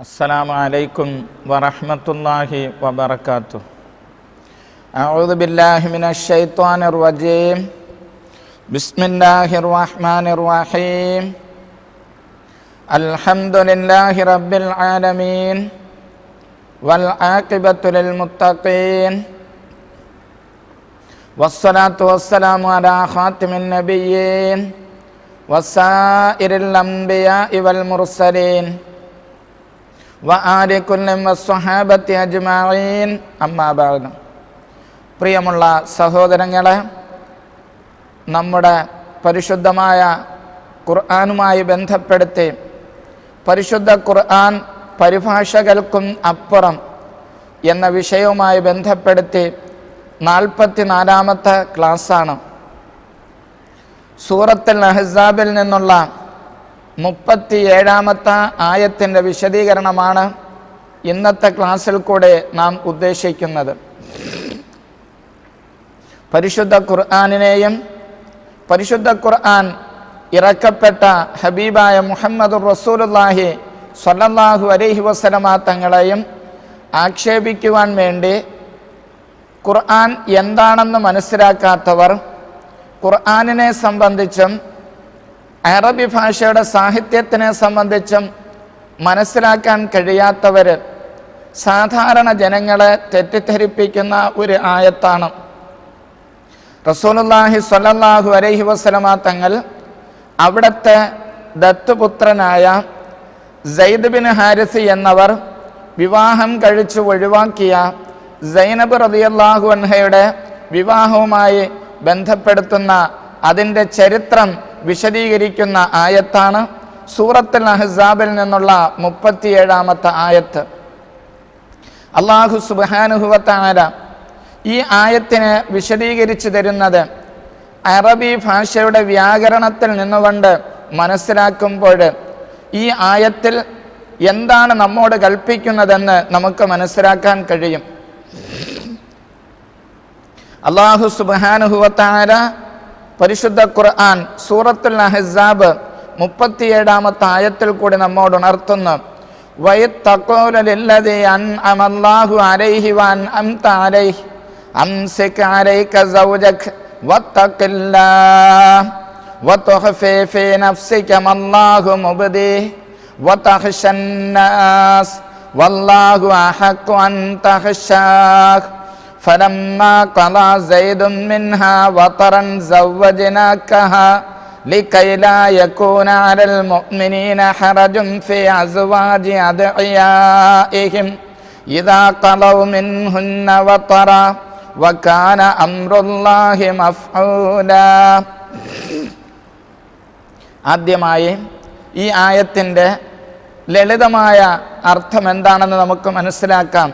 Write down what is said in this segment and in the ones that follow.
അസ്സലാമു അലൈക്കും വറഹ്മത്തുള്ളാഹി വബറകാതുഹു. അഊദു ബില്ലാഹി മിനശ് ശൈത്വാനിർ റജീം. ബിസ്മില്ലാഹിർ റഹ്മാനിർ റഹീം. അൽഹംദുലില്ലാഹി റബ്ബിൽ ആലമീൻ വൽ ആഖിബത്തു ലിൽ മുത്തഖീൻ വസ്സലാത്തു വസ്സലാമു അലാ ഖാതിമിൻ നബിയ്യീൻ വസാഇരിൽ അംബിയാഇ വൽ മുർസലീൻ വആലി കുല്ലി വസ്സഹാബത്തി അജ്മഈൻ. അമ്മാ ബഅദ്. പ്രിയമുള്ള സഹോദരങ്ങളെ, നമ്മുടെ പരിശുദ്ധമായ ഖുർആനുമായി ബന്ധപ്പെടുത്തി പരിശുദ്ധ ഖുർആൻ പരിഭാഷകൾക്കും അപ്പുറം എന്ന വിഷയവുമായി ബന്ധപ്പെടുത്തി 44-ാമത്തെ ക്ലാസ്സാണ്. സൂറത്തുൽ അഹ്സാബിൽ നിന്നുള്ള 37-ാമത്തെ ആയത്തിൻ്റെ വിശദീകരണമാണ് ഇന്നത്തെ ക്ലാസ്സിൽ കൂടെ നാം ഉദ്ദേശിക്കുന്നത്. പരിശുദ്ധ ഖുർആനിനെയും പരിശുദ്ധ ഖുർആൻ ഇറക്കപ്പെട്ട ഹബീബായ മുഹമ്മദുർ റസൂലുള്ളാഹി സ്വല്ലല്ലാഹു അലൈഹി വസല്ലമ തങ്ങളെയും ആക്ഷേപിക്കുവാൻ വേണ്ടി ഖുർആൻ എന്താണെന്ന് മനസ്സിലാക്കാത്തവർ, ഖുർആനിനെ സംബന്ധിച്ചും അറബി ഭാഷയുടെ സാഹിത്യത്തിനെ സംബന്ധിച്ചും മനസ്സിലാക്കാൻ കഴിയാത്തവർ സാധാരണ ജനങ്ങളെ തെറ്റിദ്ധരിപ്പിക്കുന്ന ഒരു ആയത്താണ്. റസൂലുള്ളാഹി സ്വല്ലല്ലാഹു അലൈഹി വസല്ലമ തങ്ങൾ അവിടുത്തെ ദത്തുപുത്രനായ സയ്യിദ് ബിൻ ഹാരിസ് എന്നവർ വിവാഹം കഴിച്ചു ഒഴിവാക്കിയ സൈനബ് റളിയല്ലാഹു അൻഹയുടെ വിവാഹവുമായി ബന്ധപ്പെടുത്തുന്ന അതിൻ്റെ ചരിത്രം വിശദീകരിക്കുന്ന ആയത്താണ് സൂറത്തുൽ അഹ്സാബിൽ നിന്നുള്ള 37-ാമത്തെ ആയത്ത്. അല്ലാഹു സുബ്ഹാനഹു വ തആല ഈ ആയത്തിനെ വിശദീകരിച്ചു തരുന്നത് അറബി ഭാഷയുടെ വ്യാകരണത്തിൽ നിന്നുകൊണ്ട് മനസ്സിലാക്കുമ്പോൾ ഈ ആയത്തിൽ എന്താണ് നമ്മോട് കൽപ്പിക്കുന്നതെന്ന് നമുക്ക് മനസ്സിലാക്കാൻ കഴിയും. അല്ലാഹു സുബ്ഹാനഹു വ തആല പരിശുദ്ധ ഖുർആൻ സൂറത്തുൽ അഹ്സാബ് 37-ാമത്തെ ആയത്തിൽ കൂടി നമ്മോട് ഉണർത്തുന്നു. വയത്തഖൂലു ലില്ലദീ അൻഅമല്ലാഹു അലൈഹി വഅൻഅംത അലൈഹി അംസിക് അലൈക സൗജക വത്തഖില്ലാഹ് വതുഖ്ഫി ഫീ നഫ്സിക മല്ലാഹു മുബ്ദീഹി വതഖ്ശന്നാസ് വല്ലാഹു അഹഖു അൻ തഖ്ശാഹ് فلما قضى زيد منها وطرا زوجناكها لكي لا يكون على المؤمنين حرج في أزواج أدعيائهم إذا قضوا منهن وطرا وكان أمر الله مفعولا. ആദ്യമായി ഈ ആയത്തിൻ്റെ ലളിതമായ അർത്ഥം എന്താണെന്ന് നമുക്ക് മനസ്സിലാക്കാം.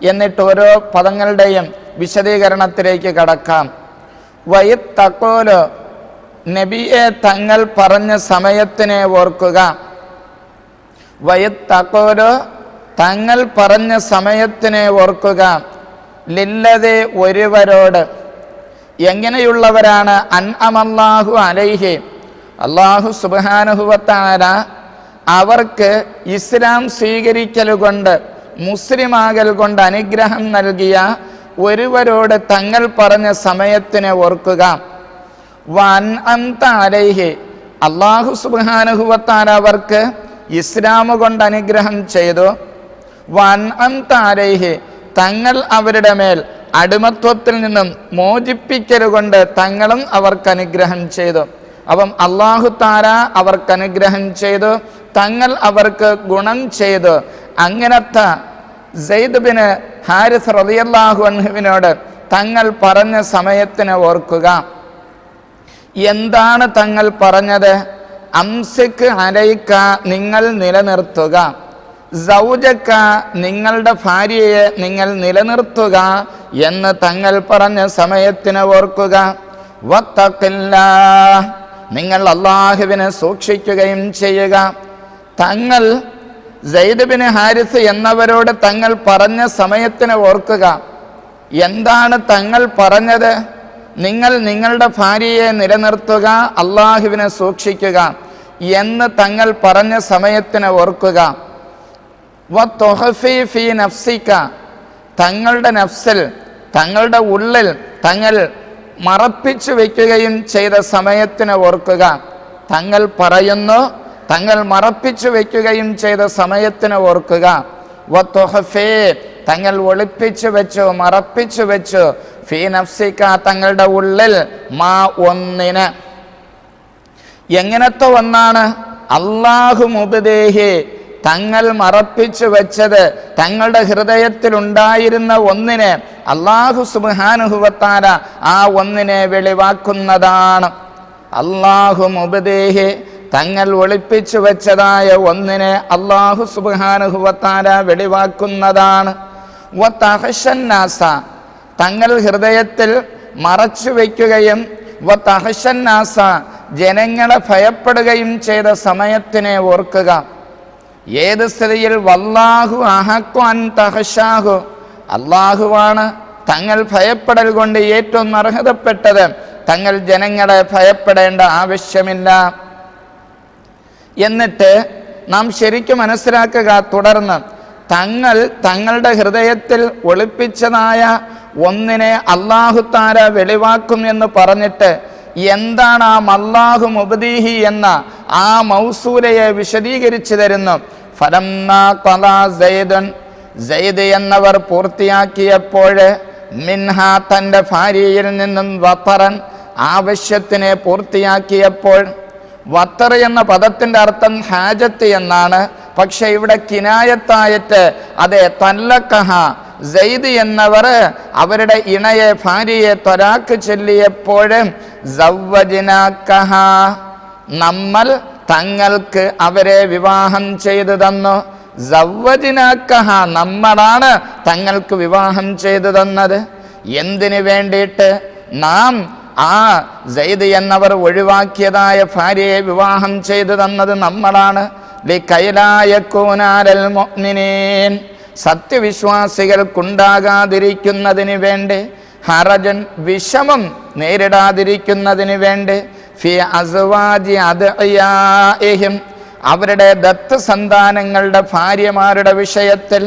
എന്നിട്ട് ഓരോ പദങ്ങളുടെയും വിശദീകരണത്തിലേക്ക് കടക്കാം. വയത്തഖൂലു, നബിയെ തങ്ങൾ പറഞ്ഞ സമയത്തിനെ ഓർക്കുക. വയത്തഖൂലു, തങ്ങൾ പറഞ്ഞ സമയത്തിനെ ഓർക്കുക. ലില്ലദീ, ഒരുവരോട്. എങ്ങനെയുള്ളവരാണ്? അൻഅമല്ലാഹു അലൈഹി, അല്ലാഹു സുബ്ഹാനഹു വ തആല അവർക്ക് ഇസ്ലാം സ്വീകരിക്കൽ കൊണ്ട്, മുസ്ലിമാകൽ കൊണ്ട് അനുഗ്രഹം നൽകിയ ഒരുവരോട് തങ്ങൾ പറഞ്ഞ സമയത്തിനെ ഓർക്കുക. വഅൻഅംത അലൈഹി, അല്ലാഹു സുബ്ഹാനഹു വ തആല അവർക്ക് ഇസ്ലാം കൊണ്ട് അനുഗ്രഹം ചെയ്തു. വഅൻഅംത അലൈഹി, തങ്ങൾ അവരുടെ മേൽ അടിമത്വത്തിൽ നിന്നും മോചിപ്പിക്കൽ കൊണ്ട് തങ്ങളും അവർക്ക് അനുഗ്രഹം ചെയ്തു. അപ്പം അല്ലാഹു തആല അവർക്ക് അനുഗ്രഹം ചെയ്തു, തങ്ങൾ അവർക്ക് ഗുണം ചെയ്തു. അങ്ങനത്തെ സയ്യിദ് ബിൻ ഹാരിസ് റളിയല്ലാഹു അൻഹുവിനോട് തങ്ങൾ പറഞ്ഞ സമയത്തിനെ ഓർക്കുക. എന്താണ് തങ്ങൾ പറഞ്ഞത്? അംസിക് അലൈക, നിങ്ങൾ നിലനിർത്തുക. സൗജക, നിങ്ങളുടെ ഭാര്യയെ നിങ്ങൾ നിലനിർത്തുക എന്ന് തങ്ങൾ പറഞ്ഞ സമയത്തിനെ ഓർക്കുക. വത്തഖില്ലാഹ്, നിങ്ങൾ അല്ലാഹുവിനെ സൂക്ഷിക്കുകയും ചെയ്യുക. തങ്ങൾ സയ്യിദ് ബിൻ ഹാരിസ് എന്നവരോട് തങ്ങൾ പറഞ്ഞ സമയത്തിനെ ഓർക്കുക. എന്താണ് തങ്ങൾ പറഞ്ഞത്? നിങ്ങൾ നിങ്ങളുടെ ഭാര്യയെ നിലനിർത്തുക, അല്ലാഹുവിനെ സൂക്ഷിക്കുക എന്ന് തങ്ങൾ പറഞ്ഞ സമയത്തിനെ ഓർക്കുക. വതുഖ്ഫി ഫീ നഫ്സിക, തങ്ങളുടെ നഫ്സിൽ, തങ്ങളുടെ ഉള്ളിൽ തങ്ങൾ മറപ്പിച്ചു വയ്ക്കുകയും ചെയ്ത സമയത്തിനെ ഓർക്കുക. തങ്ങൾ പറയുന്നു, തങ്ങൾ മറപ്പിച്ചു വയ്ക്കുകയും ചെയ്ത സമയത്തിനെ ഓർക്കുക. വതുഖ്ഫി, തങ്ങൾ ഒളിപ്പിച്ചു വെച്ചു, മറപ്പിച്ചു വെച്ചു, ഫീ നഫ്സിക, തങ്ങളുടെ ഉള്ളിൽ, മാ, ഒന്നിന്. എങ്ങനത്തെ ഒന്നാണ്? അല്ലാഹു മുബ്ദീഹി, തങ്ങൾ മറപ്പിച്ചു വെച്ചത്, തങ്ങളുടെ ഹൃദയത്തിൽ ഉണ്ടായിരുന്ന ഒന്നിനെ അല്ലാഹു സുബ്ഹാനഹു വ തആല ആ ഒന്നിനെ വെളിവാക്കുന്നതാണ്. അല്ലാഹു മുബ്ദീഹി, തങ്ങൾ ഒളിപ്പിച്ചു വെച്ചതായ ഒന്നിനെ അല്ലാഹു സുബ്ഹാനഹു വ തആല വെളിവാക്കുന്നതാണ്. വതഖ്ശന്നാസ, തങ്ങൾ ഹൃദയത്തിൽ മറച്ചു വയ്ക്കുകയും വതഖ്ശന്നാസ, ജനങ്ങളെ ഭയപ്പെടുകയും ചെയ്ത സമയത്തിനെ ഓർക്കുക. ഏത് സ്ഥിതിയിൽ? വല്ലാഹു അഹഖു അൻ തഖ്ശാഹു, അല്ലാഹുവാണ് തങ്ങൾ ഭയപ്പെടൽ കൊണ്ട് ഏറ്റവും അർഹതപ്പെട്ടത്. തങ്ങൾ ജനങ്ങളെ ഭയപ്പെടേണ്ട ആവശ്യമില്ല. എന്നിട്ട് നാം ശരിക്കും മനസ്സിലാക്കുക, തുടർന്ന് തങ്ങളുടെ ഹൃദയത്തിൽ ഒളിപ്പിച്ചതായ ഒന്നിനെ അല്ലാഹു തആല വെളിവാക്കും എന്ന് പറഞ്ഞിട്ട് എന്താണ് ആ അല്ലാഹു മുബ്ദീഹി എന്ന ആ മൗസൂലയെ വിശദീകരിച്ചു തരുന്നു. ഫലമ്മാ ഖളാ സൈദൻ, സൈദ് എന്നവർ പൂർത്തിയാക്കിയപ്പോൾ, മിൻഹ, തൻ്റെ ഭാര്യയിൽ നിന്നും, വതറൻ, ആവശ്യത്തിനെ പൂർത്തിയാക്കിയപ്പോൾ. വത്തർ എന്ന പദത്തിൻ്റെ അർത്ഥം ഹാജത്ത് എന്നാണ്. പക്ഷെ ഇവിടെ കിനായത്തായിട്ട് അതെ തല്ലക്കഹ, സൈദ് എന്നവർ അവരുടെ ഇണയെ, ഭാര്യയെ ത്വലാഖ് ചൊല്ലിയപ്പോൾ, സവ്വജ്നാകഹ, നമ്മൾ തങ്ങൾക്ക് അവരെ വിവാഹം ചെയ്തു തന്നു. സവ്വജ്നാകഹ, നമ്മളാണ് തങ്ങൾക്ക് വിവാഹം ചെയ്തു തന്നത്. എന്തിനു വേണ്ടിയിട്ട്? നാം ആ സൈദ് എന്നവർ ഒഴിവാക്കിയതായ ഭാര്യയെ വിവാഹം ചെയ്തു തന്നത് നമ്മളാണ്. ലികൈലായകൂനൽ മുഅ്മിനീൻ, സത്യവിശ്വാസികൾക്കുണ്ടാകാതിരിക്കുന്നതിന് വേണ്ടി, ഹറജൻ, വിഷമം നേരിടാതിരിക്കുന്നതിന് വേണ്ടി, ഫി അസ്വാജി അദ്ഇയാഇഹിം, അവരുടെ ദത്ത് സന്താനങ്ങളുടെ ഭാര്യമാരുടെ വിഷയത്തിൽ,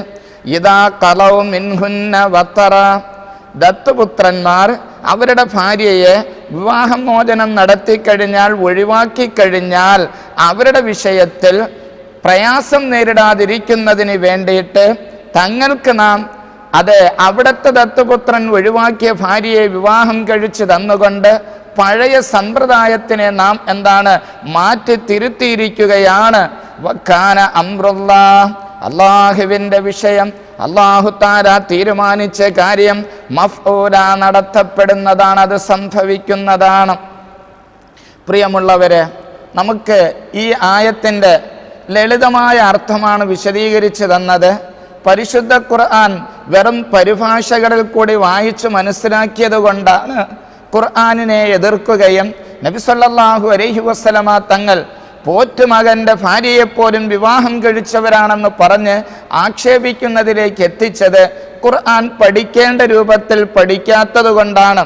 ഇദാ ഖലൗ മിൻഹുന്ന വത്തറ, ദത്തുപുത്രന്മാർ അവരുടെ ഭാര്യയെ വിവാഹമോചനം നടത്തിക്കഴിഞ്ഞാൽ, ഒഴിവാക്കിക്കഴിഞ്ഞാൽ, അവരുടെ വിഷയത്തിൽ പ്രയാസം നേരിടാതിരിക്കുന്നതിന് വേണ്ടിയിട്ട് തങ്ങൾക്ക് നാം അവിടുത്തെ ദത്തുപുത്രൻ ഒഴിവാക്കിയ ഭാര്യയെ വിവാഹം കഴിച്ച് തന്നുകൊണ്ട് പഴയ സമ്പ്രദായത്തിനെ നാം മാറ്റി തിരുത്തിയിരിക്കുകയാണ്. വക്കാന അംറുല്ലാഹ്, അല്ലാഹുവിൻ്റെ വിഷയം, അല്ലാഹു തആല തീരുമാനിച്ച കാര്യം മഫ്ഊല, നടത്തപ്പെടുന്നതാണ്, അത് സംഭവിക്കുന്നതാണ്. പ്രിയമുള്ളവരെ, നമുക്ക് ഈ ആയത്തിൻ്റെ ലളിതമായ അർത്ഥമാണ് വിശദീകരിച്ചു തന്നത്. പരിശുദ്ധ ഖുർആൻ വെറും പരിഭാഷകളിൽ കൂടി വായിച്ചു മനസ്സിലാക്കിയത് കൊണ്ടാണ് ഖുർആനിനെ എതിർക്കുകയും നബി സല്ലല്ലാഹു അലൈഹി വസല്ലമ തങ്ങൾ പോറ്റുമകൻ്റെ ഭാര്യയെപ്പോലും വിവാഹം കഴിച്ചവരാണെന്ന് പറഞ്ഞ് ആക്ഷേപിക്കുന്നതിലേക്ക് എത്തിച്ചത് ഖുർആൻ പഠിക്കേണ്ട രൂപത്തിൽ പഠിക്കാത്തത് കൊണ്ടാണ്.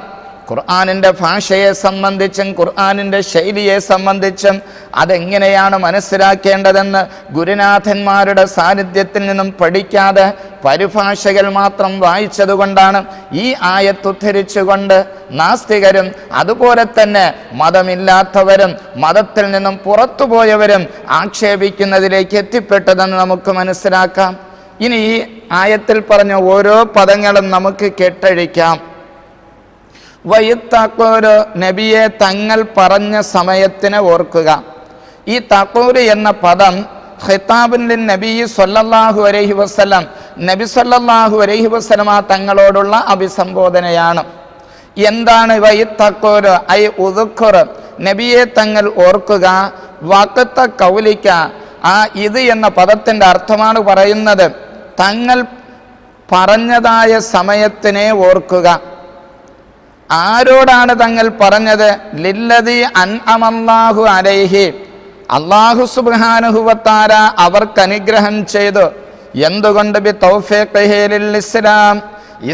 ഖുർആനിൻ്റെ ഭാഷയെ സംബന്ധിച്ചും ഖുർആനിൻ്റെ ശൈലിയെ സംബന്ധിച്ചും അതെങ്ങനെയാണ് മനസ്സിലാക്കേണ്ടതെന്ന് ഗുരുനാഥന്മാരുടെ സാന്നിധ്യത്തിൽ നിന്നും പഠിക്കാതെ പരിഭാഷകൾ മാത്രം വായിച്ചതുകൊണ്ടാണ് ഈ ആയത്ത് ഉദ്ധരിച്ചുകൊണ്ട് നാസ്തികരും അതുപോലെ തന്നെ മതമില്ലാത്തവരും മതത്തിൽ നിന്നും പുറത്തുപോയവരും ആക്ഷേപിക്കുന്നതിലേക്ക് എത്തിപ്പെട്ടതെന്ന് നമുക്ക് മനസ്സിലാക്കാം. ഇനി ഈ ആയത്തിൽ പറഞ്ഞ ഓരോ പദങ്ങളും നമുക്ക് കേട്ടഴിക്കാം. വയത്തക്കൂര്, നബിയെ തങ്ങൾ പറഞ്ഞ സമയത്തിനെ ഓർക്കുക. ഈ തക്കൂര് എന്ന പദം ഖിതാബുൻ നബി സല്ലല്ലാഹു അലൈഹി വസല്ലം, നബി സല്ലല്ലാഹു അലൈഹി വസല്ലമ തങ്ങളോടുള്ള അഭിസംബോധനയാണ്. എന്താണ് വയത്തക്കൂര്? ഐ ഉദ്കുർ, നബിയെ തങ്ങൾ ഓർക്കുക. വഖത കൗലിക, ആ ഇത് എന്ന പദത്തിൻ്റെ അർത്ഥമാണ് പറയുന്നത് തങ്ങൾ പറഞ്ഞതായ സമയത്തിനെ ഓർക്കുക. ആരോടാണ് തങ്ങൾ പറഞ്ഞത്? ലില്ലദീ അൻഅമല്ലാഹു അലൈഹി, അല്ലാഹു സുബ്ഹാനഹു വ തആല അവർക്ക് അനുഗ്രഹം ചെയ്തു. എന്തുകൊണ്ട്? ബി തൗഫീഖിഹി ലിൽ ഇസ്ലാം,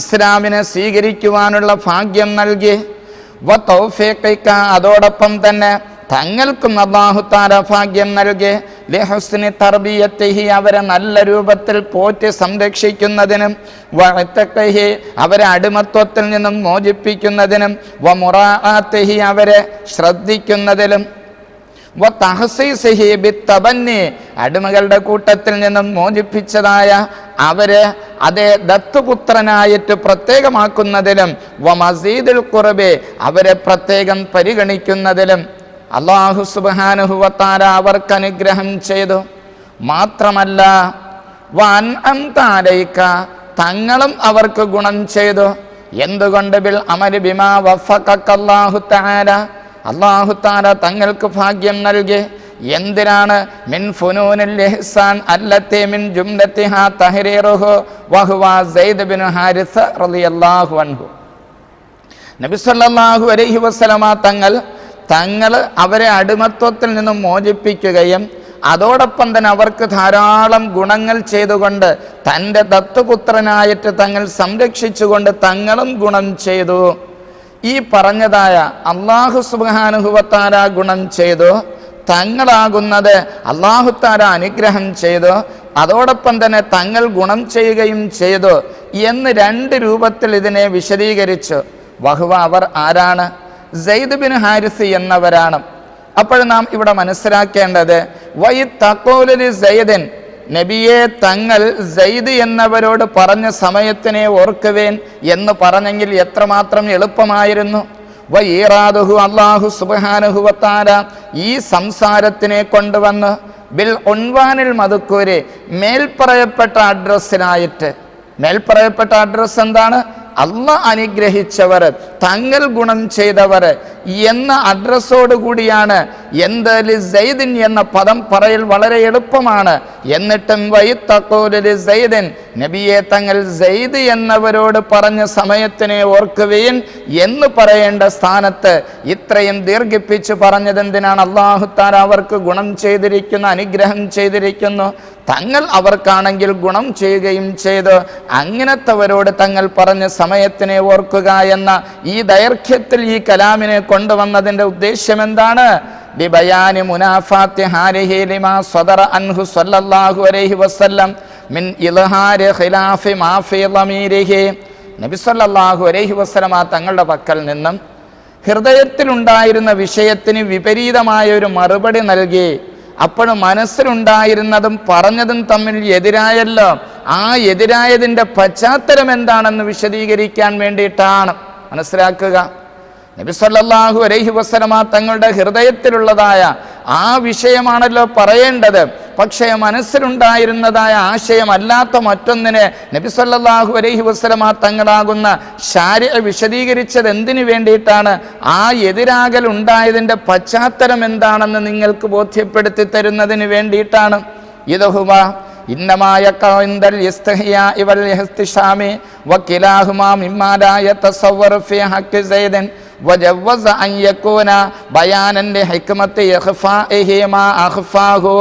ഇസ്ലാമിനെ സ്വീകരിക്കുവാനുള്ള ഭാഗ്യം നൽകി. വ തൗഫീഖിക, അതോടൊപ്പം തന്നെ തങ്ങൾക്കും അല്ലാഹു തആല ഭാഗ്യം നൽകി ലിഹുസ്നി തർബിയത്തിഹി അവരെ നല്ല രൂപത്തിൽ പോറ്റി സംരക്ഷിക്കുന്നതിനും വഅതഖിഹി അവരെ അടിമത്വത്തിൽ നിന്നും മോചിപ്പിക്കുന്നതിനും വമുറാഅത്തിഹി അവരെ ശ്രദ്ധിക്കുന്നതിലും വതഹസീസിഹി ബിത്തബന്നി അടിമകളുടെ കൂട്ടത്തിൽ നിന്നും മോചിപ്പിച്ചതായ അവരെ അതേ ദത്തുപുത്രനായിട്ട് പ്രത്യേകമാക്കുന്നതിലും വമസീദുൽ ഖുർബി അവരെ പ്രത്യേകം പരിഗണിക്കുന്നതിലും അല്ലാഹു സുബ്ഹാനഹു വ തആല അവർക്ക് അനുഗ്രഹം ചെയ്തു. മാത്രമല്ല വഅൻഅംത അലൈക തങ്ങളും അവർക്ക് ഗുണം ചെയ്തു. എന്തുകൊണ്ട്? ബിൽ അമലി ബിമാ വഫഖക അല്ലാഹു തആല അല്ലാഹു തആല തങ്ങൾക്ക് ഭാഗ്യം നൽകി. എന്തിനാണ്? മിൻ ഫുനൂനിൽ ഇഹ്സാൻ അല്ലത്തി മിൻ ജുംലത്തിഹാ തഹ്രീറുഹു വഹുവ സയ്യിദ് ബിൻ ഹാരിസ റളിയല്ലാഹു അൻഹു. നബി സല്ലല്ലാഹു അലൈഹി വസല്ലമ തങ്ങൾ അവരെ അടിമത്വത്തിൽ നിന്നും മോചിപ്പിക്കുകയും അതോടൊപ്പം തന്നെ അവർക്ക് ധാരാളം ഗുണങ്ങൾ ചെയ്തുകൊണ്ട് തൻ്റെ ദത്തുപുത്രനായിട്ട് തങ്ങൾ സംരക്ഷിച്ചുകൊണ്ട് തങ്ങളും ഗുണം ചെയ്തു. ഈ പറഞ്ഞതായ അല്ലാഹു സുബ്ഹാനഹു വ തആല ഗുണം ചെയ്തു, തങ്ങളാകുന്നത് അല്ലാഹു തആല അനുഗ്രഹം ചെയ്തു, അതോടൊപ്പം തന്നെ തങ്ങൾ ഗുണം ചെയ്യുകയും ചെയ്തു എന്ന് രണ്ട് രൂപത്തിൽ ഇതിനെ വിശദീകരിച്ചു. വഹുവ അവർ ആരാണ്? സയ്യിദ് ബിൻ ഹാരിസ് എന്നവരാണ്. അപ്പോൾ നാം ഇവിടെ മനസ്സിലാക്കേണ്ടത് വൈ തഖൂലി സയ്യിദൻ നബിയെ തങ്ങൾ സയ്യിദ് എന്നവരോട് പറഞ്ഞ സമയത്തിനെ ഓർക്കുവേൻ എന്ന് പറഞ്ഞെങ്കിൽ എത്രമാത്രം എളുപ്പമായിരുന്നു. വഈറാദുഹു അല്ലാഹു സുബ്ഹാനഹു വ തആല ഈ സംസാരത്തിനെ കൊണ്ടുവന്ന് ബിൽ ഉൻവാനിൽ മദ്കൂരി മേൽപ്പറയപ്പെട്ട അഡ്രസ്സിനായിട്ട്. മേൽപ്പറയപ്പെട്ട അഡ്രസ്സ് എന്താണ്? അല്ലാഹ് അനുഗ്രഹിച്ചവർ, തങ്ങൾ ഗുണം ചെയ്തവർ എന്ന അഡ്രസ്സോട് കൂടിയാണ് എന്ത് ലിസൈദിൻ എന്ന പദം പറയൽ വളരെ എളുപ്പമാണ്. എന്നിട്ടും വൈത്തഖൂലി സയ്യിദിൻ നബിയെ തങ്ങൾ സയ്യിദ് എന്നവരോട് പറഞ്ഞ സമയത്തിനെ ഓർക്കുവീൻ എന്ന് പറയേണ്ട സ്ഥാനത്ത് ഇത്രയും ദീർഘിപ്പിച്ച് പറഞ്ഞത് എന്തിനാണ്? അല്ലാഹു തആല അവർക്ക് ഗുണം ചെയ്തിരിക്കുന്നു, അനുഗ്രഹം ചെയ്തിരിക്കുന്നു, തങ്ങൾ അവർക്കാണെങ്കിൽ ഗുണം ചെയ്യുകയും ചെയ്തു. അങ്ങനത്തവരോട് തങ്ങൾ പറഞ്ഞ സമയത്തിനെ ഓർക്കുക എന്ന ഈ ദൈർഘ്യത്തിൽ ഈ കലാമിനെ കൊണ്ടുവന്നതിൻ്റെ ഉദ്ദേശ്യം എന്താണ്? ബിബയാനി മുനാഫാത്തി ഹാരിഹി ലിമാ സദറ അൻഹു സല്ലല്ലാഹു അലൈഹി വസല്ലം മിൻ ഇൽഹാരി ഖിലാഫി മാ ഫീ ളമീരിഹി. നബി സല്ലല്ലാഹു അലൈഹി വസല്ലം തങ്ങളുടെ പക്കൽ നിന്നും ഹൃദയത്തിലുണ്ടായിരുന്ന വിഷയത്തിന് വിപരീതമായ ഒരു മറുപടി നൽകി. അപ്പോൾ മനസ്സിലുണ്ടായിരുന്നതും പറഞ്ഞതും തമ്മിൽ എതിരായല്ലോ. ആ എതിരായതിൻ്റെ പശ്ചാത്തലം എന്താണെന്ന് വിശദീകരിക്കാൻ വേണ്ടിയിട്ടാണ്. മനസ്സിലാക്കുക, നബി സല്ലല്ലാഹു അലൈഹി വസല്ലമ തങ്ങളുടെ ഹൃദയത്തിലുള്ളതായ ആ വിഷയമാണല്ലോ പറയേണ്ടത്. പക്ഷേ മനസ്സിലുണ്ടായിരുന്നതായ ആശയമല്ലാത്ത മറ്റൊന്നിനെ നബി സല്ലല്ലാഹു അലൈഹി വസല്ലമ തങ്ങളാകുന്ന ശാരിഅ വിശദീകരിച്ചത് എന്തിനു വേണ്ടിയിട്ടാണ്? ആ എതിരാകൽ ഉണ്ടായതിൻ്റെ പശ്ചാത്തലം എന്താണെന്ന് നിങ്ങൾക്ക് ബോധ്യപ്പെടുത്തി തരുന്നതിന് വേണ്ടിയിട്ടാണ്. ഇദഹുവ ഇന്നമായ ഖൗന്ദൽ ഇസ്തിഹ്യാഇ വൽ ഇഹ്തിശാമി വകിലാഹുമാ മിമ്മാ ലാ യതസവ്വറു ഫീ ഹഖ്ഖി സയ്യിദിൻ വജവ്വസ അൻ യകൂന ബയാനൻ ലിഹിക്മത്തി ഇഖ്ഫാഇഹി മാ അഖ്ഫാഹു.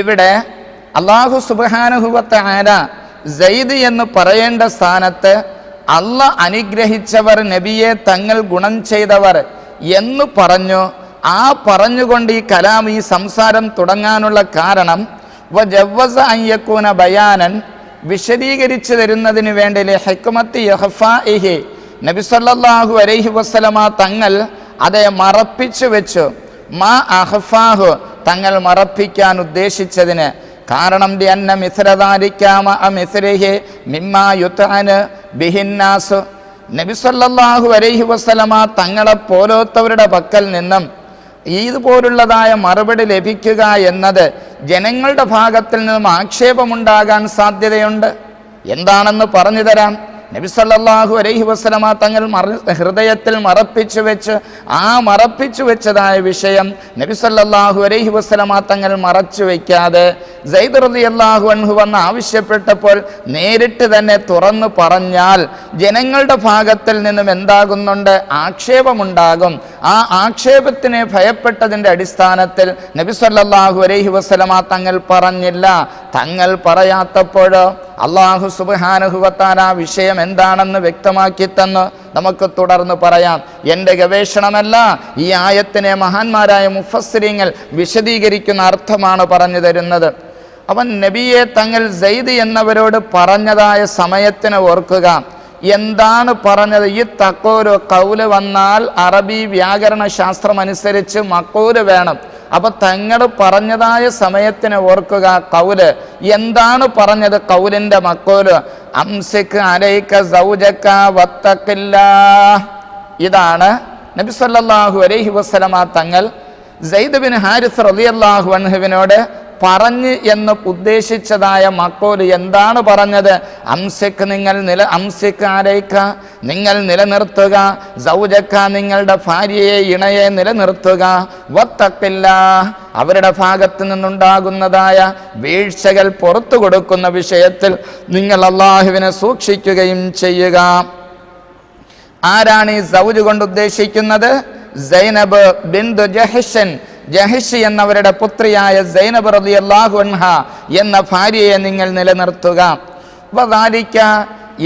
ഇവിടെ അല്ലാഹു സുബ്ഹാനഹു വ തആല സയ്യിദ് എന്ന് പറയേണ്ട സ്ഥാനത്ത് അല്ലാഹ് അനുഗ്രഹിച്ചവർ, നബിയെ തങ്ങൾ ഗുണം ചെയ്തവർ എന്ന് പറഞ്ഞു. ആ പറഞ്ഞുകൊണ്ട് ഈ കലാം, ഈ സംസാരം തുടങ്ങാനുള്ള കാരണം വജവ്വസ അൻ യകൂന ബയാനൻ വിശദീകരിച്ചു തരുന്നതിന് വേണ്ടി ലിഹിക്മത്തി ഇഖ്ഫാഇഹി നബി സല്ലല്ലാഹു അലൈഹി വസല്ലമ തങ്ങൾ അതെ മറപ്പിച്ചു വെച്ചു. മാ അഖ്ഫാഹു തങ്ങൾ മറപ്പിക്കാൻ ഉദ്ദേശിച്ചതിന് കാരണം ലിഅന്ന മിസ്ലദാലിക മഅ മിസ്ലിഹി മിമ്മാ യുത്അന ബിഹിന്നാസ്. നബി സല്ലല്ലാഹു അലൈഹി വസല്ലമ തങ്ങളെ പോലോത്തവരുടെ പക്കൽ നിന്നും ഇതുപോലുള്ളതായ മറുപടി ലഭിക്കുക എന്നത് ജനങ്ങളുടെ ഭാഗത്തിൽ നിന്നും ആക്ഷേപമുണ്ടാകാൻ സാധ്യതയുണ്ട്. എന്താണെന്ന് പറഞ്ഞു തരാം. നബി സല്ലല്ലാഹു അലൈഹി വസല്ലമ തങ്ങൾ ഹൃദയത്തിൽ മറപ്പിച്ചു വെച്ച് ആ മറപ്പിച്ചു വെച്ചതായ വിഷയം നബി സല്ലല്ലാഹു അലൈഹി വസല്ലമ തങ്ങൾ മറച്ചു വയ്ക്കാതെ സയ്യിദ് റളിയല്ലാഹു അൻഹു വന്ന് ആവശ്യപ്പെട്ടപ്പോൾ നേരിട്ട് തന്നെ തുറന്നു പറഞ്ഞാൽ ജനങ്ങളുടെ ഭാഗത്തിൽ നിന്നും എന്താകുന്നുണ്ട്? ആക്ഷേപമുണ്ടാകും. ആ ആക്ഷേപത്തിനെ ഭയപ്പെട്ടതിൻ്റെ അടിസ്ഥാനത്തിൽ നബി സല്ലല്ലാഹു അലൈഹി വസല്ലമ തങ്ങൾ പറഞ്ഞില്ല. തങ്ങൾ പറയാത്തപ്പോഴോ അല്ലാഹു സുബ്ഹാനഹു വ തആല വിഷയം എന്താണെന്ന് വ്യക്തമാക്കി തന്നു. നമുക്ക് തുടർന്ന് പറയാം. എൻ്റെ ഗവേഷണമല്ല, ഈ ആയത്തിനെ മഹാന്മാരായ മുഫസ്സിരീങ്ങൾ വിശദീകരിക്കുന്ന അർത്ഥമാണ് പറഞ്ഞു തരുന്നത്. അവൻ നബിയെ തങ്ങൾ സെയ്ദ് എന്നവരോട് പറഞ്ഞതായ സമയത്തിന് ഓർക്കുക. എന്താണ് പറഞ്ഞത്? ഈ തക്കോര് കൗല് വന്നാൽ അറബി വ്യാകരണ ശാസ്ത്രം അനുസരിച്ച് മക്കൂല് വേണം. അപ്പൊ തങ്ങൾ പറഞ്ഞതായ സമയത്തിന് ഓർക്കുക. കൗല് എന്താണ് പറഞ്ഞത്? കൗലിന്റെ മക്കൂല് അംസിക് അലൈക സൗജക വത്തഖില്ലാഹ്. ഇതാണ് നബി സല്ലല്ലാഹു അലൈഹി വസല്ലമ തങ്ങൾ സെയ്ദ് ബിൻ ഹാരിസ് റളിയല്ലാഹു അൻഹുവിനോട് പറഞ്ഞ് എന്ന് ഉദ്ദേശിച്ചതായ മക്കോല് എന്താണ് പറഞ്ഞത്? അംസിക് അംസിക് അലൈക നിങ്ങൾ നിലനിർത്തുക, സൗജക നിങ്ങളുടെ ഭാര്യയെ ഇണയെ നിലനിർത്തുക, വത്തഖില്ലാഹ് അവരുടെ ഭാഗത്ത് നിന്നുണ്ടാകുന്നതായ വീഴ്ചകൾ പുറത്തു കൊടുക്കുന്ന വിഷയത്തിൽ നിങ്ങൾ അല്ലാഹുവിനെ സൂക്ഷിക്കുകയും ചെയ്യുക. ആരാണ് ഈ സൗജ് കൊണ്ട് ഉദ്ദേശിക്കുന്നത്? സൈനബ് ബിന്തു ജഹിഷ് എന്നവരുടെ പുത്രിയായ സൈനബ് റളിയല്ലാഹു അൻഹ എന്ന ഭാര്യയെ നിങ്ങൾ നിലനിർത്തുക. വദാലിക